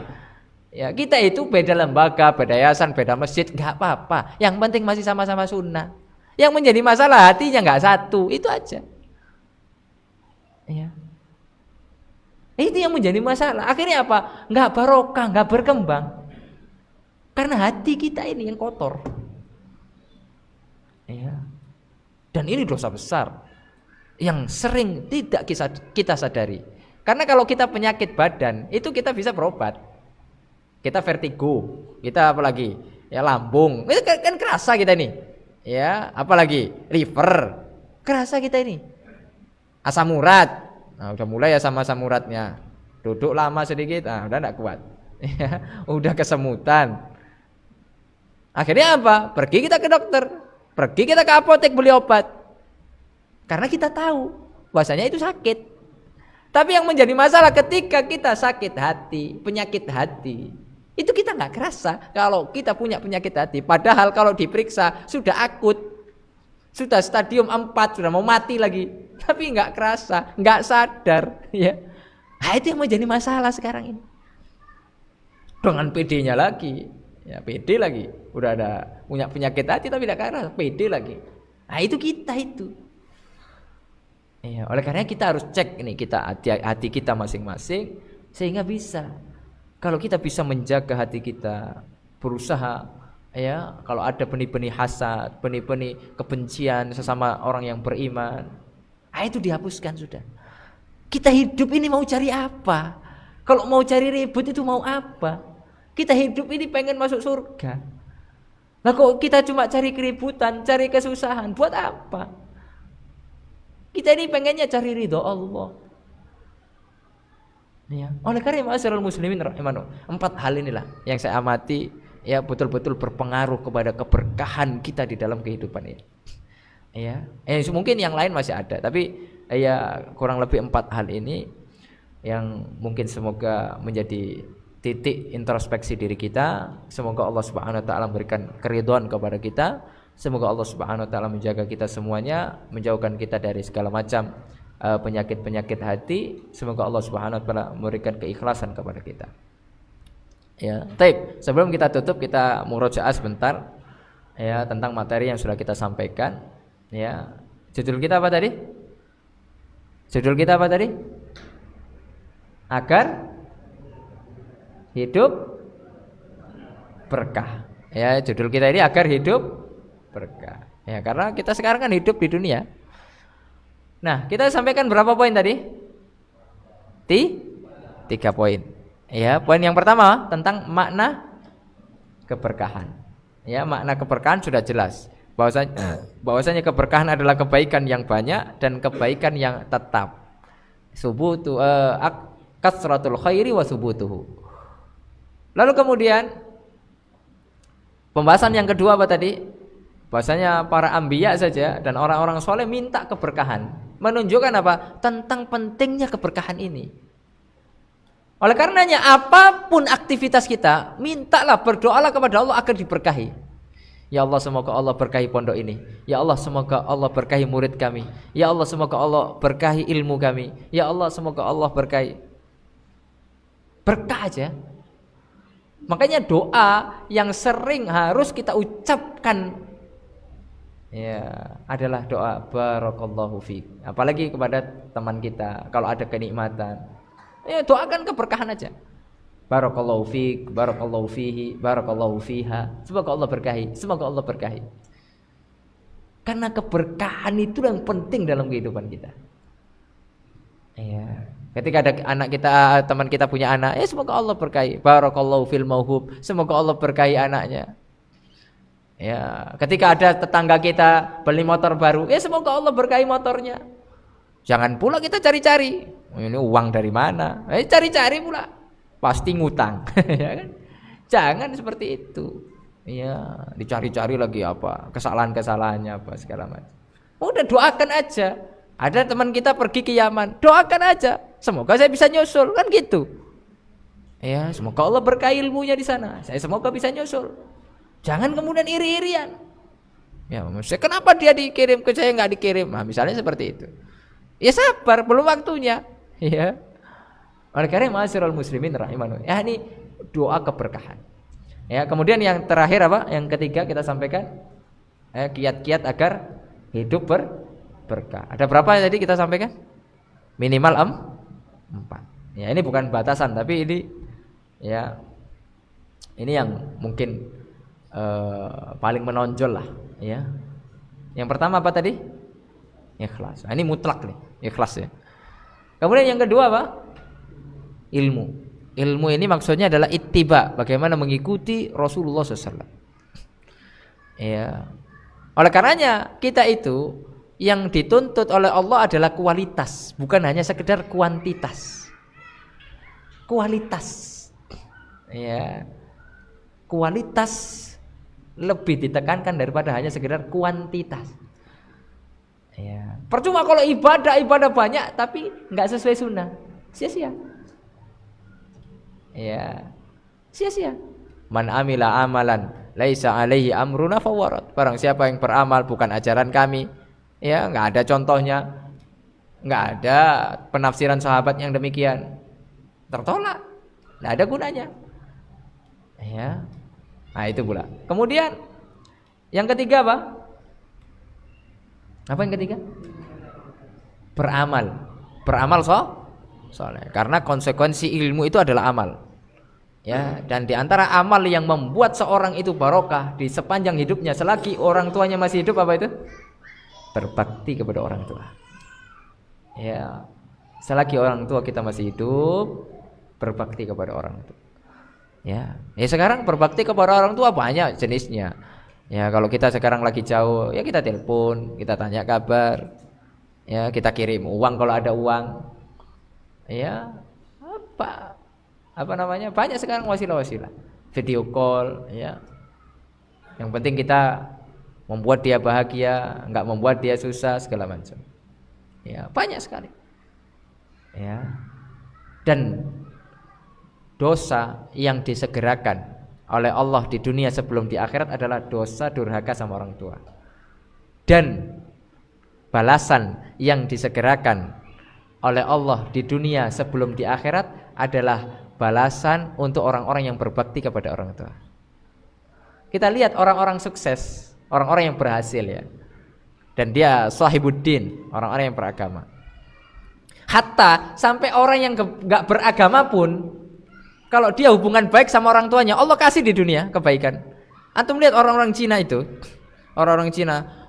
Ya kita itu beda lembaga, beda yayasan, beda masjid, nggak apa-apa. Yang penting masih sama-sama sunnah. Yang menjadi masalah hatinya nggak satu, itu aja. Ya. Itu yang menjadi masalah. Akhirnya apa? Nggak barokah, nggak berkembang. Karena hati kita ini yang kotor. Ya. Dan ini dosa besar yang sering tidak kita sadari. Karena kalau kita penyakit badan, itu kita bisa berobat. Kita vertigo, kita apalagi? Ya lambung. Itu kan kerasa kita ini. Ya, apalagi liver. Kerasa kita ini. Asam urat. Nah, udah mulai ya sama asam uratnya. Duduk lama sedikit, udah enggak kuat. Ya, udah kesemutan. Akhirnya apa? Pergi kita ke dokter. Pergi kita ke apotek beli obat. Karena kita tahu bahwasanya itu sakit. Tapi yang menjadi masalah ketika kita sakit hati, penyakit hati, itu kita nggak kerasa kalau kita punya penyakit hati. Padahal kalau diperiksa sudah akut, sudah stadium 4, sudah mau mati lagi. Tapi nggak kerasa, nggak sadar. Ya. Nah, itu yang menjadi masalah sekarang ini. Dengan PD-nya lagi, ya PD lagi. Udah ada punya penyakit hati tapi tidak kerasa, PD lagi. Nah itu kita itu. Ya, oleh karena kita harus cek ini kita hati kita masing-masing sehingga bisa. Kalau kita bisa menjaga hati kita, berusaha ya, kalau ada benih-benih hasad, benih-benih kebencian sesama orang yang beriman, itu dihapuskan sudah. Kita hidup ini mau cari apa? Kalau mau cari ribut itu mau apa? Kita hidup ini pengen masuk surga. Nah kok kita cuma cari keributan, cari kesusahan, buat apa? Kita ini pengennya cari ridho Allah. Ya. Oleh karena ma'asyiral muslimin rahimanu, 4 hal inilah yang saya amati ya betul-betul berpengaruh kepada keberkahan kita di dalam kehidupan ini. Ya, mungkin yang lain masih ada, tapi ya kurang lebih 4 hal ini yang mungkin semoga menjadi titik introspeksi diri kita. Semoga Allah Subhanahu wa taala memberikan keridhaan kepada kita. Semoga Allah Subhanahu wa taala menjaga kita semuanya, menjauhkan kita dari segala macam penyakit-penyakit hati. Semoga Allah Subhanahu wa taala memberikan keikhlasan kepada kita. Ya, baik. Sebelum kita tutup, kita murojaah sebentar ya tentang materi yang sudah kita sampaikan. Ya. Judul kita apa tadi? Judul kita apa tadi? Agar hidup berkah. Ya, judul kita ini agar hidup berkah. Ya, karena kita sekarang kan hidup di dunia. Nah, kita sampaikan berapa poin tadi? 3 poin. Ya, poin yang pertama tentang makna keberkahan. Ya, makna keberkahan sudah jelas. Bahwasanya keberkahan adalah kebaikan yang banyak dan kebaikan yang tetap. Subutu kasratul khairi wa subutuhu. Lalu kemudian pembahasan yang kedua apa tadi? Bahwasanya para anbiya saja dan orang-orang soleh minta keberkahan. Menunjukkan apa? Tentang pentingnya keberkahan ini. Oleh karenanya apapun aktivitas kita, mintalah, berdoalah kepada Allah agar diberkahi. Ya Allah, semoga Allah berkahi pondok ini. Ya Allah, semoga Allah berkahi murid kami. Ya Allah, semoga Allah berkahi ilmu kami. Ya Allah, semoga Allah berkahi. Berkah aja. Makanya doa yang sering harus kita ucapkan ya adalah doa barakallahu fiik. Apalagi kepada teman kita kalau ada kenikmatan. Ya doakan keberkahan aja. Barakallahu fiik, barakallahu fihi, barakallahu fiha. Semoga Allah berkahi, semoga Allah berkahi. Karena keberkahan itu yang penting dalam kehidupan kita. Ya. Ketika ada anak kita, teman kita punya anak, ya semoga Allah berkahi. Barakallahu fil mauhub, semoga Allah berkahi anaknya. Ya, ketika ada tetangga kita beli motor baru, ya semoga Allah berkahi motornya. Jangan pula kita cari-cari, ini uang dari mana? Cari-cari pula, pasti ngutang, ya kan? Jangan seperti itu. Ya, dicari-cari lagi apa? Kesalahan-kesalahannya apa segala macam. Udah doakan aja. Ada teman kita pergi ke Yaman, doakan aja. Semoga saya bisa nyusul, kan gitu. Ya, semoga Allah berkahi ilmunya di sana. Saya semoga bisa nyusul. Jangan kemudian iri-irian. Ya, maksudnya kenapa dia dikirim ke saya nggak dikirim? Nah, misalnya seperti itu. Ya sabar, belum waktunya. Ya. Oleh karena ma'asyiral muslimin rahimanu. Ya ini doa keberkahan. Ya, kemudian yang terakhir apa? Yang ketiga kita sampaikan kiat-kiat agar hidup berkah. Ada berapa tadi kita sampaikan? Minimal 4. Ya, ini bukan batasan tapi ini ya ini yang mungkin paling menonjol lah ya. Yang pertama apa tadi? Ikhlas. Nah, ini mutlak nih, ikhlas ya. Kemudian yang kedua apa? Ilmu. Ilmu ini maksudnya adalah ittiba, bagaimana mengikuti Rasulullah SAW. Ya. Oleh karenanya kita itu yang dituntut oleh Allah adalah kualitas, bukan hanya sekedar kuantitas. Kualitas. Ya. Kualitas lebih ditekankan daripada hanya sekedar kuantitas. Ya. Percuma kalau ibadah banyak tapi nggak sesuai sunnah, sia-sia. Ya, sia-sia. Man amila amalan laisa alaihi amruna fawarat. Barang siapa yang beramal bukan ajaran kami, ya nggak ada contohnya, nggak ada penafsiran sahabat yang demikian, tertolak, nggak ada gunanya. Ya, nah itu pula. Kemudian yang ketiga apa? Apa yang ketiga? Beramal soleh. Karena konsekuensi ilmu itu adalah amal. Ya, dan di antara amal yang membuat seorang itu barokah di sepanjang hidupnya selagi orang tuanya masih hidup apa itu? Berbakti kepada orang tua. Ya, selagi orang tua kita masih hidup, berbakti kepada orang tua. Ya, sekarang berbakti kepada orang tua banyak jenisnya. Ya, kalau kita sekarang lagi jauh, ya kita telepon, kita tanya kabar, ya kita kirim uang kalau ada uang, ya apa namanya, banyak sekarang wasilah-wasilah, video call, ya. Yang penting kita membuat dia bahagia, nggak membuat dia susah segala macam. Ya, banyak sekali. Ya, dan dosa yang disegerakan oleh Allah di dunia sebelum di akhirat adalah dosa durhaka sama orang tua. Dan balasan yang disegerakan oleh Allah di dunia sebelum di akhirat adalah balasan untuk orang-orang yang berbakti kepada orang tua. Kita lihat orang-orang sukses, orang-orang yang berhasil ya. Dan dia sahibuddin, orang-orang yang beragama. Hatta sampai orang yang enggak beragama pun, kalau dia hubungan baik sama orang tuanya, Allah kasih di dunia kebaikan. Antum lihat orang-orang Cina itu, orang-orang Cina,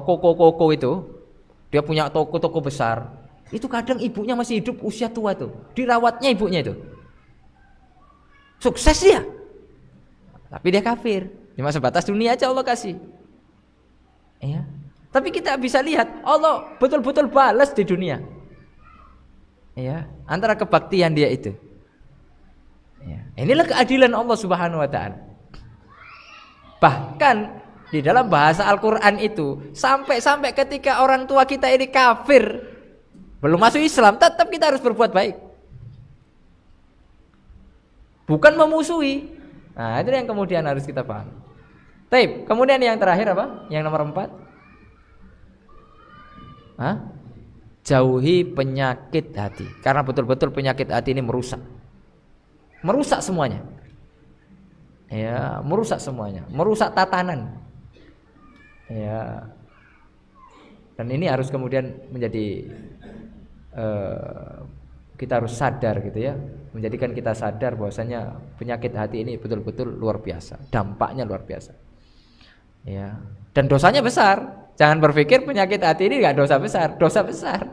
koko itu, dia punya toko-toko besar. Itu kadang ibunya masih hidup usia tua tuh, dirawatnya ibunya itu. Sukses dia, tapi dia kafir. Cuma sebatas dunia aja Allah kasih. Ya. Tapi kita bisa lihat Allah betul-betul balas di dunia. Ya, antara kebaktian dia itu. Ya. Inilah keadilan Allah Subhanahu wa taala. Bahkan di dalam bahasa Al-Qur'an itu sampai ketika orang tua kita ini kafir, belum masuk Islam, tetap kita harus berbuat baik. Bukan memusuhi. Nah, itu yang kemudian harus kita paham. Baik, kemudian yang terakhir apa? Yang nomor 4. Jauhi penyakit hati. Karena betul-betul penyakit hati ini merusak semuanya. Ya, merusak semuanya, merusak tatanan. Ya. Dan ini harus kemudian menjadi kita harus sadar gitu ya, menjadikan kita sadar bahwasanya penyakit hati ini betul-betul luar biasa, dampaknya luar biasa. Ya. Dan dosanya besar. Jangan berpikir penyakit hati ini enggak dosa besar, dosa besar.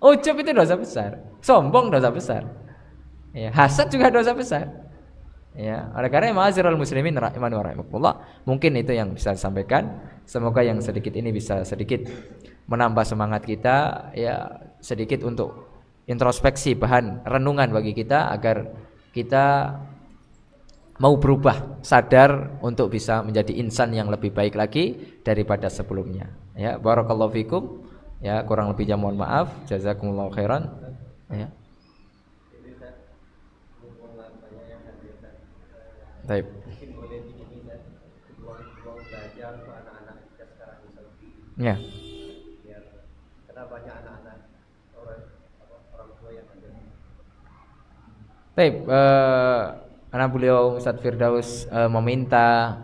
Ujub itu dosa besar, sombong dosa besar. Ya, hasad juga dosa besar. Ya, oleh karena ma'asyiral muslimin rahimani wa rahimakumullah, mungkin itu yang bisa disampaikan. Semoga yang sedikit ini bisa sedikit menambah semangat kita, ya, sedikit untuk introspeksi, bahan renungan bagi kita agar kita mau berubah, sadar untuk bisa menjadi insan yang lebih baik lagi daripada sebelumnya. Ya, barakallahu fikum. Ya, kurang lebihnya mohon maaf. Jazakumullahu khairan. Ya. Baik. Ya. Baik, anak beliau Ustadz Firdaus meminta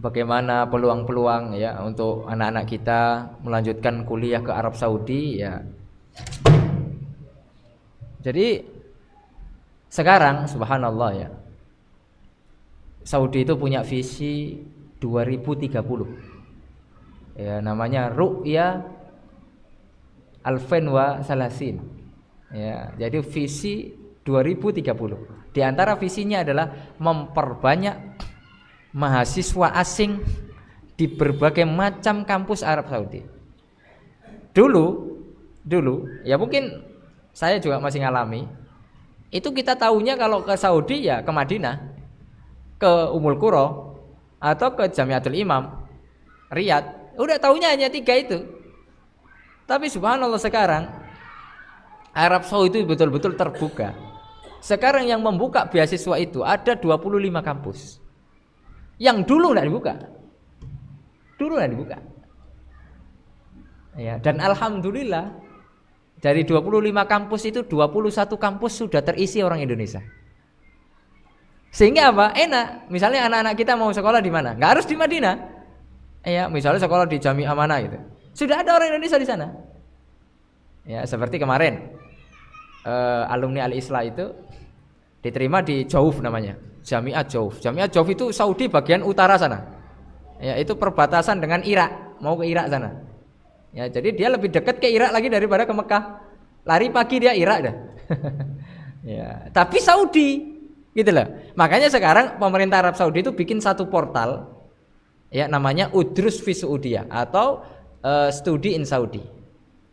bagaimana peluang-peluang ya untuk anak-anak kita melanjutkan kuliah ke Arab Saudi ya. Jadi sekarang subhanallah ya, Saudi itu punya visi 2030. Ya, namanya Ru'ya Alfen wa Salasin. Ya, jadi visi 2030. Di antara visinya adalah memperbanyak mahasiswa asing di berbagai macam kampus Arab Saudi. Dulu ya mungkin saya juga masih ngalami. Itu kita tahunya kalau ke Saudi ya ke Madinah, ke Ummul Qura atau ke Jamiatul Imam, Riyadh. Udah tahunya hanya 3 itu. Tapi subhanallah sekarang Arab Saudi itu betul-betul terbuka. Sekarang yang membuka beasiswa itu ada 25 kampus. Yang dulu enggak dibuka. Ya, dan alhamdulillah dari 25 kampus itu 21 kampus sudah terisi orang Indonesia. Sehingga apa? Enak. Misalnya anak-anak kita mau sekolah di mana? Enggak harus di Madinah. Ya, misalnya sekolah di Jami'ah mana gitu. Sudah ada orang Indonesia di sana. Ya, seperti kemarin alumni Al-Islah itu diterima di Jauf namanya, Jami'ah Jauf. Jami'ah Jauf itu Saudi bagian utara sana. Ya, itu perbatasan dengan Irak, mau ke Irak sana. Ya, jadi dia lebih dekat ke Irak lagi daripada ke Mekah. Lari pagi dia Irak dah. Ya, tapi Saudi gitu loh. Makanya sekarang pemerintah Arab Saudi itu bikin satu portal ya namanya Udrus fi Saudiyah atau Studi in Saudi.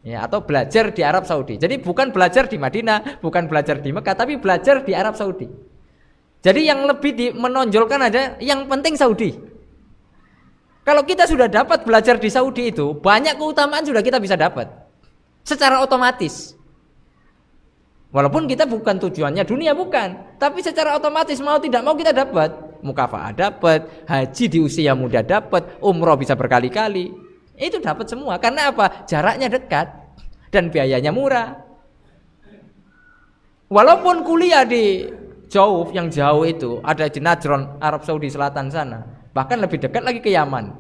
Ya, atau belajar di Arab Saudi. Jadi bukan belajar di Madinah, bukan belajar di Mekah, tapi belajar di Arab Saudi. Jadi yang lebih menonjolkan ada yang penting Saudi. Kalau kita sudah dapat belajar di Saudi itu, banyak keutamaan sudah kita bisa dapat secara otomatis. Walaupun kita bukan tujuannya dunia, bukan, tapi secara otomatis mau tidak mau kita dapat. Mukafa'ah dapat, haji di usia muda dapat, umroh bisa berkali-kali. Itu dapat semua. Karena apa? Jaraknya dekat dan biayanya murah. Walaupun kuliah di Jauf, yang jauh itu ada di Najran, Arab Saudi Selatan sana, bahkan lebih dekat lagi ke Yaman.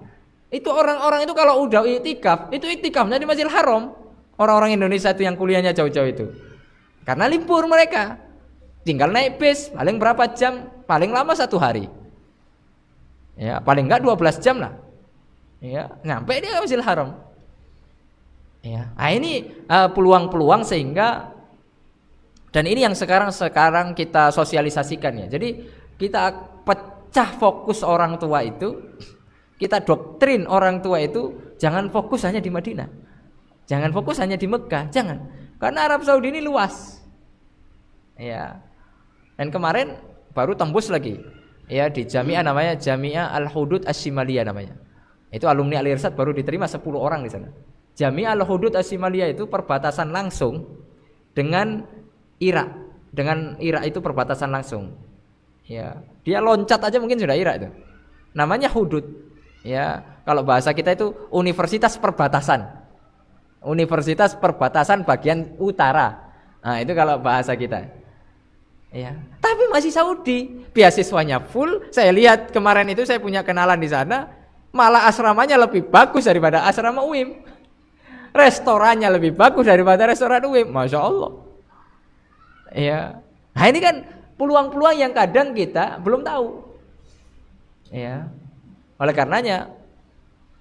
Itu orang-orang itu kalau udah iktikaf, itu iktikafnya di Masjidil Haram. Orang-orang Indonesia itu yang kuliahnya jauh-jauh itu. Karena libur mereka. Tinggal naik bis, paling berapa jam? Paling lama 1 hari. Ya, paling enggak 12 jam lah. Ya, nyampe dia ke Masjidil Haram. Ya, nah ini peluang-peluang sehingga, dan ini yang sekarang kita sosialisasikan ya. Jadi kita pecah fokus orang tua itu, kita doktrin orang tua itu jangan fokus hanya di Madinah, jangan fokus hanya di Mekah, jangan. Karena Arab Saudi ini luas. Ya. Dan kemarin baru tembus lagi. Ya, di Jami'ah namanya Jami'ah Al-Hudud Asy-Syimaliyah namanya. Itu alumni Al-Irsyad baru diterima 10 orang di sana. Jami'ah Al-Hudud Asy-Syimaliyah itu perbatasan langsung dengan Irak. Dengan Irak itu perbatasan langsung. Ya, dia loncat aja mungkin sudah Irak itu. Namanya Hudud. Ya, kalau bahasa kita itu Universitas Perbatasan. Universitas Perbatasan bagian utara. Nah, itu kalau bahasa kita. Ya, tapi masih Saudi. Beasiswanya full. Saya lihat kemarin itu saya punya kenalan di sana. Malah asramanya lebih bagus daripada asrama UIM. Restorannya lebih bagus daripada restoran UIM. Masya Allah. Ya. Nah ini kan peluang-peluang yang kadang kita belum tahu. Ya. Oleh karenanya,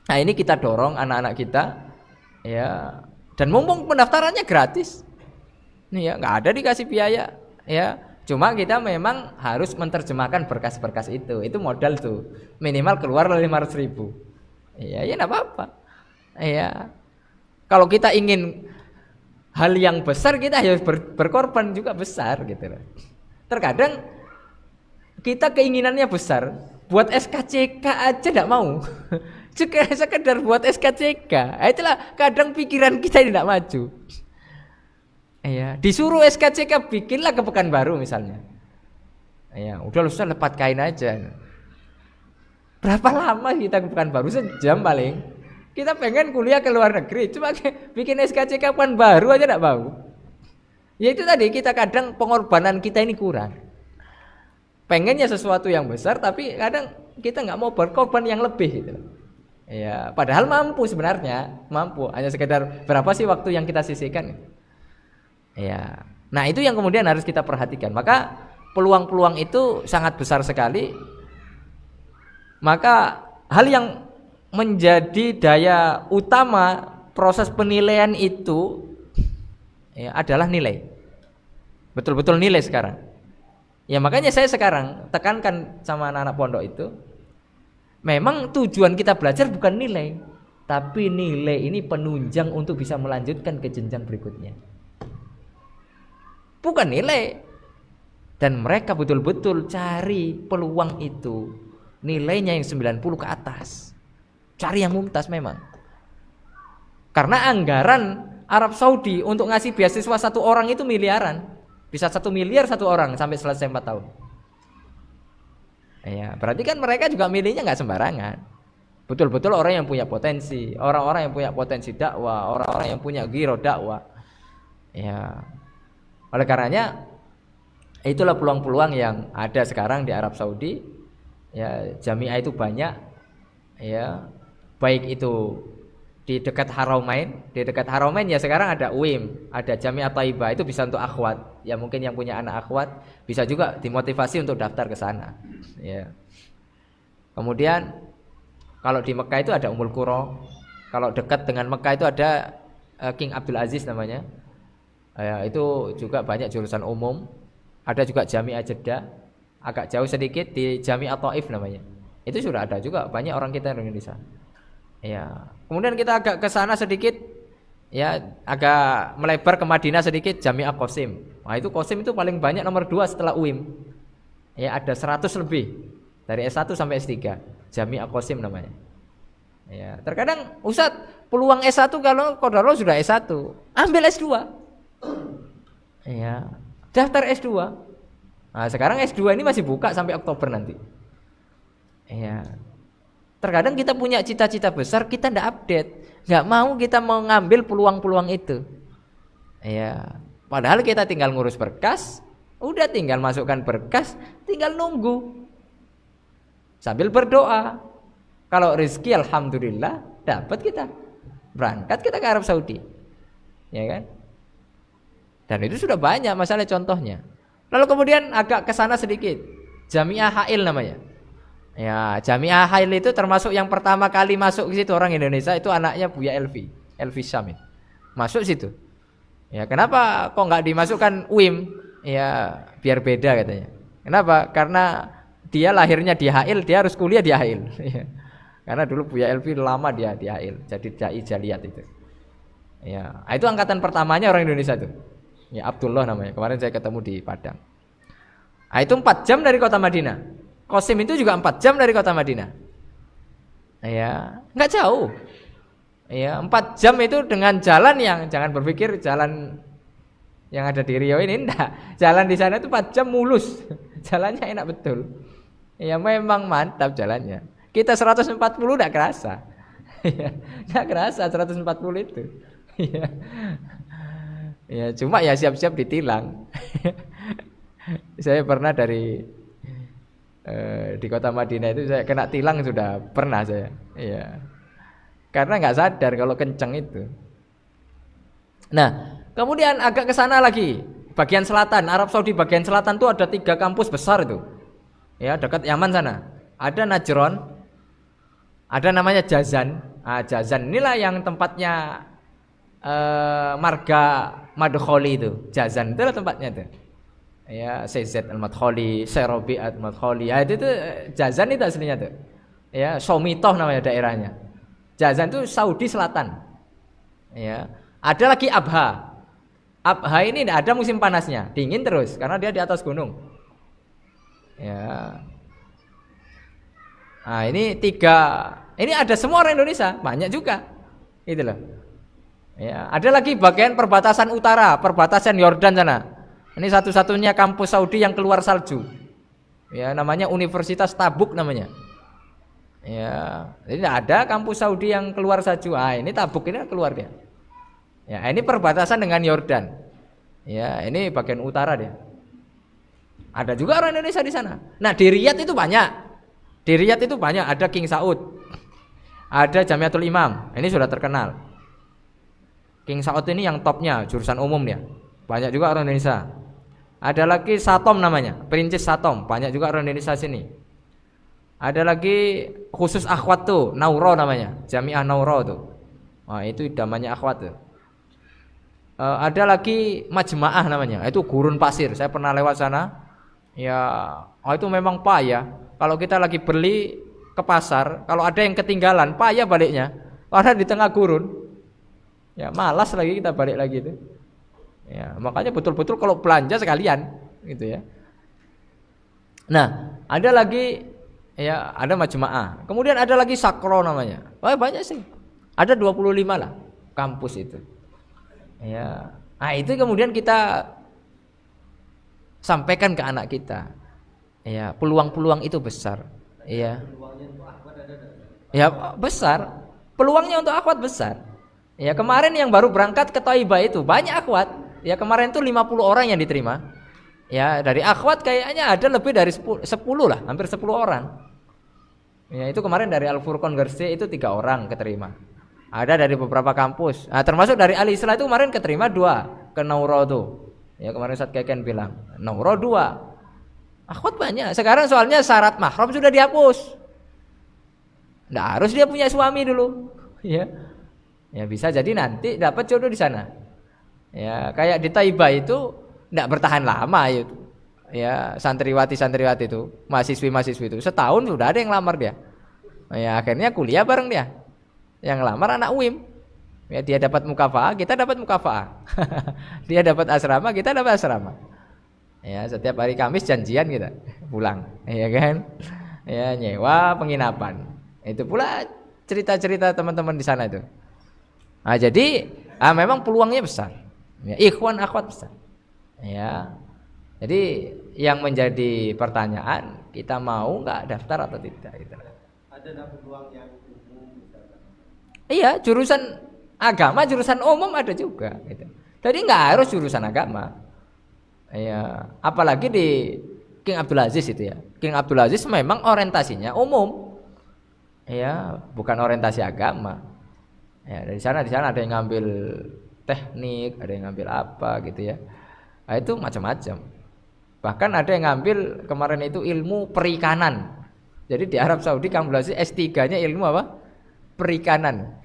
nah ini kita dorong anak-anak kita. Ya. Dan mumpung pendaftarannya gratis. Nih ya, nggak ada dikasih biaya. Ya. Cuma kita memang harus menerjemahkan berkas-berkas itu. Itu modal tuh. Minimal keluar 500.000. Ya enggak apa-apa. Ya. Kalau kita ingin hal yang besar, kita harus berkorban juga besar gitu loh. Terkadang kita keinginannya besar, buat SKCK aja enggak mau. Sekedar buat SKCK. Itulah kadang pikiran kita tidak maju. Ya, disuruh SKCK bikinlah ke Pekanbaru misalnya. Ya, udah Ustaz lepat kain aja. Berapa lama kita ke Pekanbaru? Sejam paling. Kita pengen kuliah ke luar negeri, cuma bikin SKCK Pekanbaru aja enggak mau. Ya itu tadi, kita kadang pengorbanan kita ini kurang. Pengennya sesuatu yang besar, tapi kadang kita enggak mau berkorban yang lebih gitu. Ya, padahal mampu sebenarnya, mampu. Hanya sekedar berapa sih waktu yang kita sisihkan? Ya, nah itu yang kemudian harus kita perhatikan. Maka peluang-peluang itu sangat besar sekali. Maka hal yang menjadi daya utama proses penilaian itu ya, adalah nilai. Betul-betul nilai sekarang. Ya makanya saya sekarang tekankan sama anak-anak pondok itu, Memang tujuan kita belajar bukan nilai, tapi nilai ini penunjang untuk bisa melanjutkan ke jenjang berikutnya. Bukan nilai. Dan mereka betul-betul cari peluang itu. Nilainya yang 90 ke atas. Cari yang mumtaz memang. Karena anggaran Arab Saudi untuk ngasih beasiswa satu orang itu miliaran. Bisa 1 miliar satu orang sampai selesai 4 tahun. Ya, berarti kan mereka juga milihnya nggak sembarangan. Betul-betul orang yang punya potensi, orang-orang yang punya potensi dakwah, orang-orang yang punya giro dakwah. Ya, oleh karenanya itulah peluang-peluang yang ada sekarang di Arab Saudi. Ya, jamiah itu banyak. Ya, baik itu di dekat Haramain, ya sekarang ada UIM, ada Jamiah Thaibah, itu bisa untuk akhwat. Ya mungkin yang punya anak akhwat bisa juga dimotivasi untuk daftar ke sana. Ya. Kemudian kalau di Mekah itu ada Ummul Qura. Kalau dekat dengan Mekah itu ada King Abdul Aziz namanya. Ya, itu juga banyak jurusan umum. Ada juga Jamiah Jeddah, agak jauh sedikit di Jamiah Thaif namanya. Itu sudah ada juga banyak orang kita di Indonesia. Ya, kemudian kita agak ke sana sedikit, ya agak melebar ke Madinah sedikit, Jamiah Qasim. Nah itu Qasim itu paling banyak nomor 2 setelah UIM. Ya ada 100 lebih dari S1 sampai S3, Jamiah Qasim namanya. Ya, terkadang Ustadz peluang S1 kalau Qadarullah sudah S1, ambil S2. Ya, daftar S2. Nah sekarang S2 ini masih buka sampai Oktober nanti. Ya. Terkadang kita punya cita-cita besar, kita tidak update, nggak mau kita mengambil peluang-peluang itu. Ya, padahal kita tinggal ngurus berkas, udah tinggal masukkan berkas, tinggal nunggu sambil berdoa. Kalau rezeki alhamdulillah dapat, kita berangkat kita ke Arab Saudi, ya kan? Dan itu sudah banyak masalah contohnya. Lalu kemudian agak ke sana sedikit, Jamiah Hail namanya. Ya, Jamiah Hail itu termasuk yang pertama kali masuk ke situ orang Indonesia, itu anaknya Buya Elvi Syamil. Masuk situ. Ya, kenapa kok nggak dimasukkan UIM? Ya, biar beda katanya. Kenapa? Karena dia lahirnya di Hail, dia harus kuliah di Hail. Karena dulu Buya Elvi lama dia di Hail, jadi dai Jaliyat itu. Ya, itu angkatan pertamanya orang Indonesia itu. Ya, Abdullah namanya. Kemarin saya ketemu di Padang. Nah, itu 4 jam dari kota Madinah. Qasim itu juga 4 jam dari kota Madinah. Ya, nggak jauh. Ya, 4 jam itu dengan jalan yang, jangan berpikir jalan yang ada di Riau ini, enggak. Jalan di sana itu 4 jam mulus. Jalannya enak betul. Ya, memang mantap jalannya. Kita 140 enggak kerasa. Ya, enggak kerasa 140 itu. Ya. Ya, cuma ya siap-siap ditilang. Saya pernah di kota Madinah itu saya kena tilang, sudah pernah saya. Iya. Karena nggak sadar kalau kenceng itu. Nah, kemudian agak ke sana lagi, bagian selatan, Arab Saudi bagian selatan tuh ada 3 kampus besar itu. Ya, dekat Yaman sana. Ada Najron, ada namanya Jazan. Ah, Jazan inilah yang tempatnya marga Madkhali itu. Jazan itu tempatnya tuh. Ya, CZ Al-Madkhali, Serobi Al-Madkhali. Ya, itu Jazan itu aslinya tuh. Ya, Somitoh namanya daerahnya. Jazan itu Saudi Selatan. Ya, ada lagi Abha. Abha ini tidak ada musim panasnya, dingin terus karena dia di atas gunung. Ya. Nah, ini 3. Ini ada semua orang Indonesia, banyak juga. Gitu loh. Ya, ada lagi bagian perbatasan utara, perbatasan Yordan sana. Ini satu-satunya kampus Saudi yang keluar salju. Ya, namanya Universitas Tabuk namanya. Ya, jadi tidak ada kampus Saudi yang keluar salju. Ah, ini Tabuk ini keluar dia. Ya, ini perbatasan dengan Yordan. Ya, ini bagian utara dia. Ada juga orang Indonesia di sana. Nah, di Riyadh itu banyak. Di Riyadh itu banyak, ada King Saud. Ada Jamiatul Imam. Ini sudah terkenal. King Saud ini yang topnya, jurusan umum dia. Banyak juga orang Indonesia. Ada lagi Satom namanya, Perincis Satom, banyak juga orang Indonesia sini. Ada lagi khusus akhwat tuh, Nauro namanya, Jamiah Nauro tuh. Nah, itu namanya akhwat tuh. Ada lagi Majma'ah namanya, itu gurun pasir. Saya pernah lewat sana. Ya, itu memang payah. Kalau kita lagi beli ke pasar, kalau ada yang ketinggalan, payah baliknya. Karena di tengah gurun. Ya, malas lagi kita balik lagi itu. Ya, makanya betul-betul kalau belanja sekalian gitu ya. Nah, ada lagi ya, ada majma'ah. Kemudian ada lagi sakro namanya. Wah, banyak sih. Ada 25 lah kampus itu. Ya. Nah, itu kemudian kita sampaikan ke anak kita. Ya, peluang-peluang itu besar. Ya. Ya, besar. Peluangnya untuk akhwat besar. Ya, kemarin yang baru berangkat ke Thaibah itu banyak akhwat. Ya, kemarin itu 50 orang yang diterima. Ya, dari akhwat kayaknya ada lebih dari 10 lah, hampir 10 orang. Ya, itu kemarin dari Al-Furqan Gresik itu 3 orang keterima. Ada dari beberapa kampus. Nah, termasuk dari Al-Islah itu kemarin keterima 2 ke Nauro tuh. Ya, kemarin Ustaz Keken bilang, Nauro 2. Akhwat banyak. Sekarang soalnya syarat mahram sudah dihapus. Nggak harus dia punya suami dulu. Ya. Ya, bisa jadi nanti dapat jodoh di sana. Ya, kayak di Thaibah itu nggak bertahan lama itu. Ya, santriwati itu, mahasiswi itu setahun sudah ada yang lamar dia. Ya, akhirnya kuliah bareng dia. Yang lamar anak UIM. Ya, dia dapat mukafaah, kita dapat mukafaah. Dia dapat asrama, kita dapat asrama. Ya, setiap hari Kamis janjian kita pulang, ya kan? Ya, nyewa penginapan. Itu pula cerita-cerita teman-teman di sana itu. Nah, jadi memang peluangnya besar. Ya, ikhwan akhwat besar. Ya. Jadi yang menjadi pertanyaan, kita mau nggak daftar atau tidak gitu. Ada peluang yang umum misalkan. Iya, jurusan agama, jurusan umum ada juga gitu. Jadi nggak harus jurusan agama. Ya, apalagi di King Abdul Aziz itu ya. King Abdul Aziz memang orientasinya umum. Ya, bukan orientasi agama. Ya, di sana ada yang ngambil teknik, ada yang ngambil apa gitu ya. Nah, itu macam-macam. Bahkan ada yang ngambil kemarin itu ilmu perikanan. Jadi di Arab Saudi King Abdul Aziz S3-nya ilmu apa? Perikanan.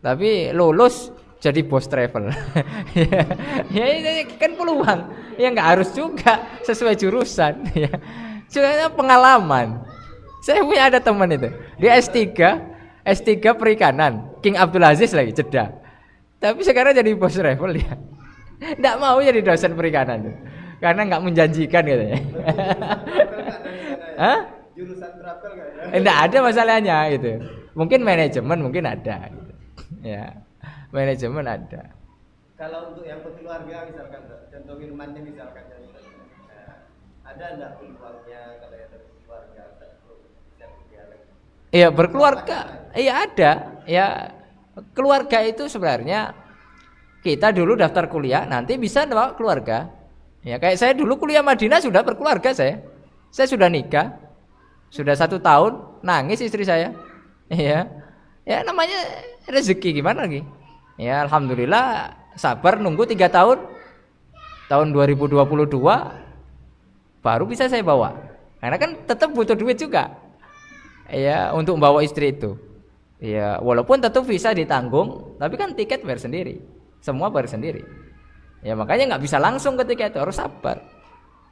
Tapi lulus jadi bos travel. Ya ini kan peluang. Ya nggak harus juga sesuai jurusan. Ya, cuma pengalaman. Saya punya ada teman itu, dia S3 perikanan, King Abdul Aziz lagi Jeddah. Tapi sekarang jadi bos travel dia. Nggak mau jadi dosen perikanan tuh, karena nggak menjanjikan katanya. Hah? Jurusan travel nggak ada? Nggak ada masalahnya gitu. Mungkin manajemen mungkin ada. Gitu. Ya, manajemen ada. Kalau untuk yang berkeluarga misalkan, contoh minumannya misalkan, ada enggak peluangnya kalau yang berkeluarga? Iya, berkeluarga. Iya ada. Ya, keluarga itu sebenarnya kita dulu daftar kuliah, nanti bisa bawa keluarga. Ya, kayak saya dulu kuliah Madinah sudah berkeluarga saya. Saya sudah nikah. Sudah 1 tahun, nangis istri saya. Iya. Ya namanya rezeki gimana lagi? Ya alhamdulillah sabar nunggu 3 tahun. Tahun 2022 baru bisa saya bawa. Karena kan tetap butuh duit juga. Ya untuk membawa istri itu. Ya walaupun tetap visa ditanggung, tapi kan tiket bayar sendiri. Semua bayar sendiri. Ya makanya nggak bisa langsung ketika itu, harus sabar.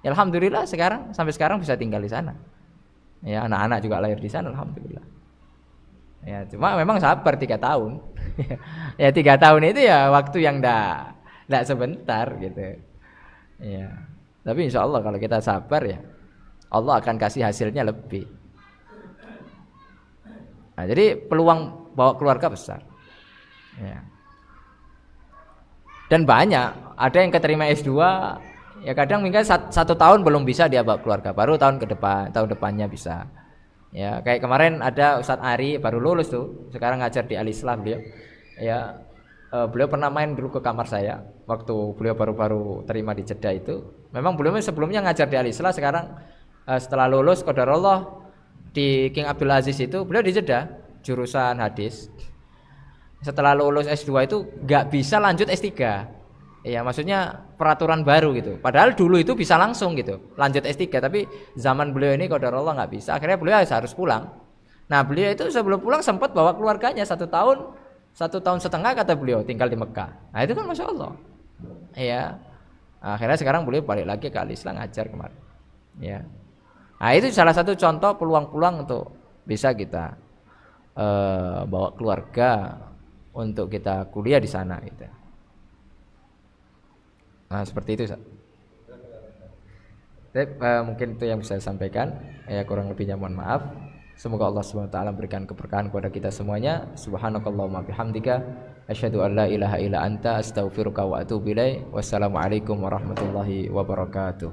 Ya, alhamdulillah sampai sekarang bisa tinggal di sana. Ya anak-anak juga lahir di sana alhamdulillah. Ya cuma memang sabar 3 tahun. Ya 3 tahun itu ya waktu yang enggak sebentar gitu. Ya. Tapi insya Allah kalau kita sabar ya Allah akan kasih hasilnya lebih. Nah, jadi peluang bawa keluarga besar. Ya. Dan banyak, ada yang keterima S2 ya kadang mungkin 1 tahun belum bisa dia bawa keluarga, baru tahun depannya bisa. Ya, kayak kemarin ada Ustadz Ari baru lulus tuh, sekarang ngajar di Al-Islah beliau. Ya, beliau pernah main dulu ke kamar saya waktu beliau baru-baru terima di Jeddah itu. Memang beliau sebelumnya ngajar di Al-Islah, sekarang setelah lulus qadarullah di King Abdul Aziz itu beliau di Jeddah jurusan hadis. Setelah lulus S2 itu nggak bisa lanjut S3. Ya maksudnya peraturan baru gitu. Padahal dulu itu bisa langsung gitu lanjut S3, tapi zaman beliau ini qadarullah nggak bisa. Akhirnya beliau harus pulang. Nah beliau itu sebelum pulang sempat bawa keluarganya 1 tahun 1,5 tahun kata beliau tinggal di Mekah. Nah itu kan masya Allah. Ya akhirnya sekarang beliau balik lagi ke Al-Islam ngajar kemarin. Ya. Nah itu salah satu contoh peluang-peluang untuk bisa kita bawa keluarga untuk kita kuliah di sana gitu. Nah seperti itu. Mungkin itu yang bisa saya sampaikan. Ya kurang lebihnya mohon maaf. Semoga Allah Subhanahu wa taala memberikan keberkahan kepada kita semuanya. Subhanakallahumma bihamdika asyhadu an la ilaha illa anta astaghfiruka wa atubu ilaik. Wassalamualaikum warahmatullahi wabarakatuh.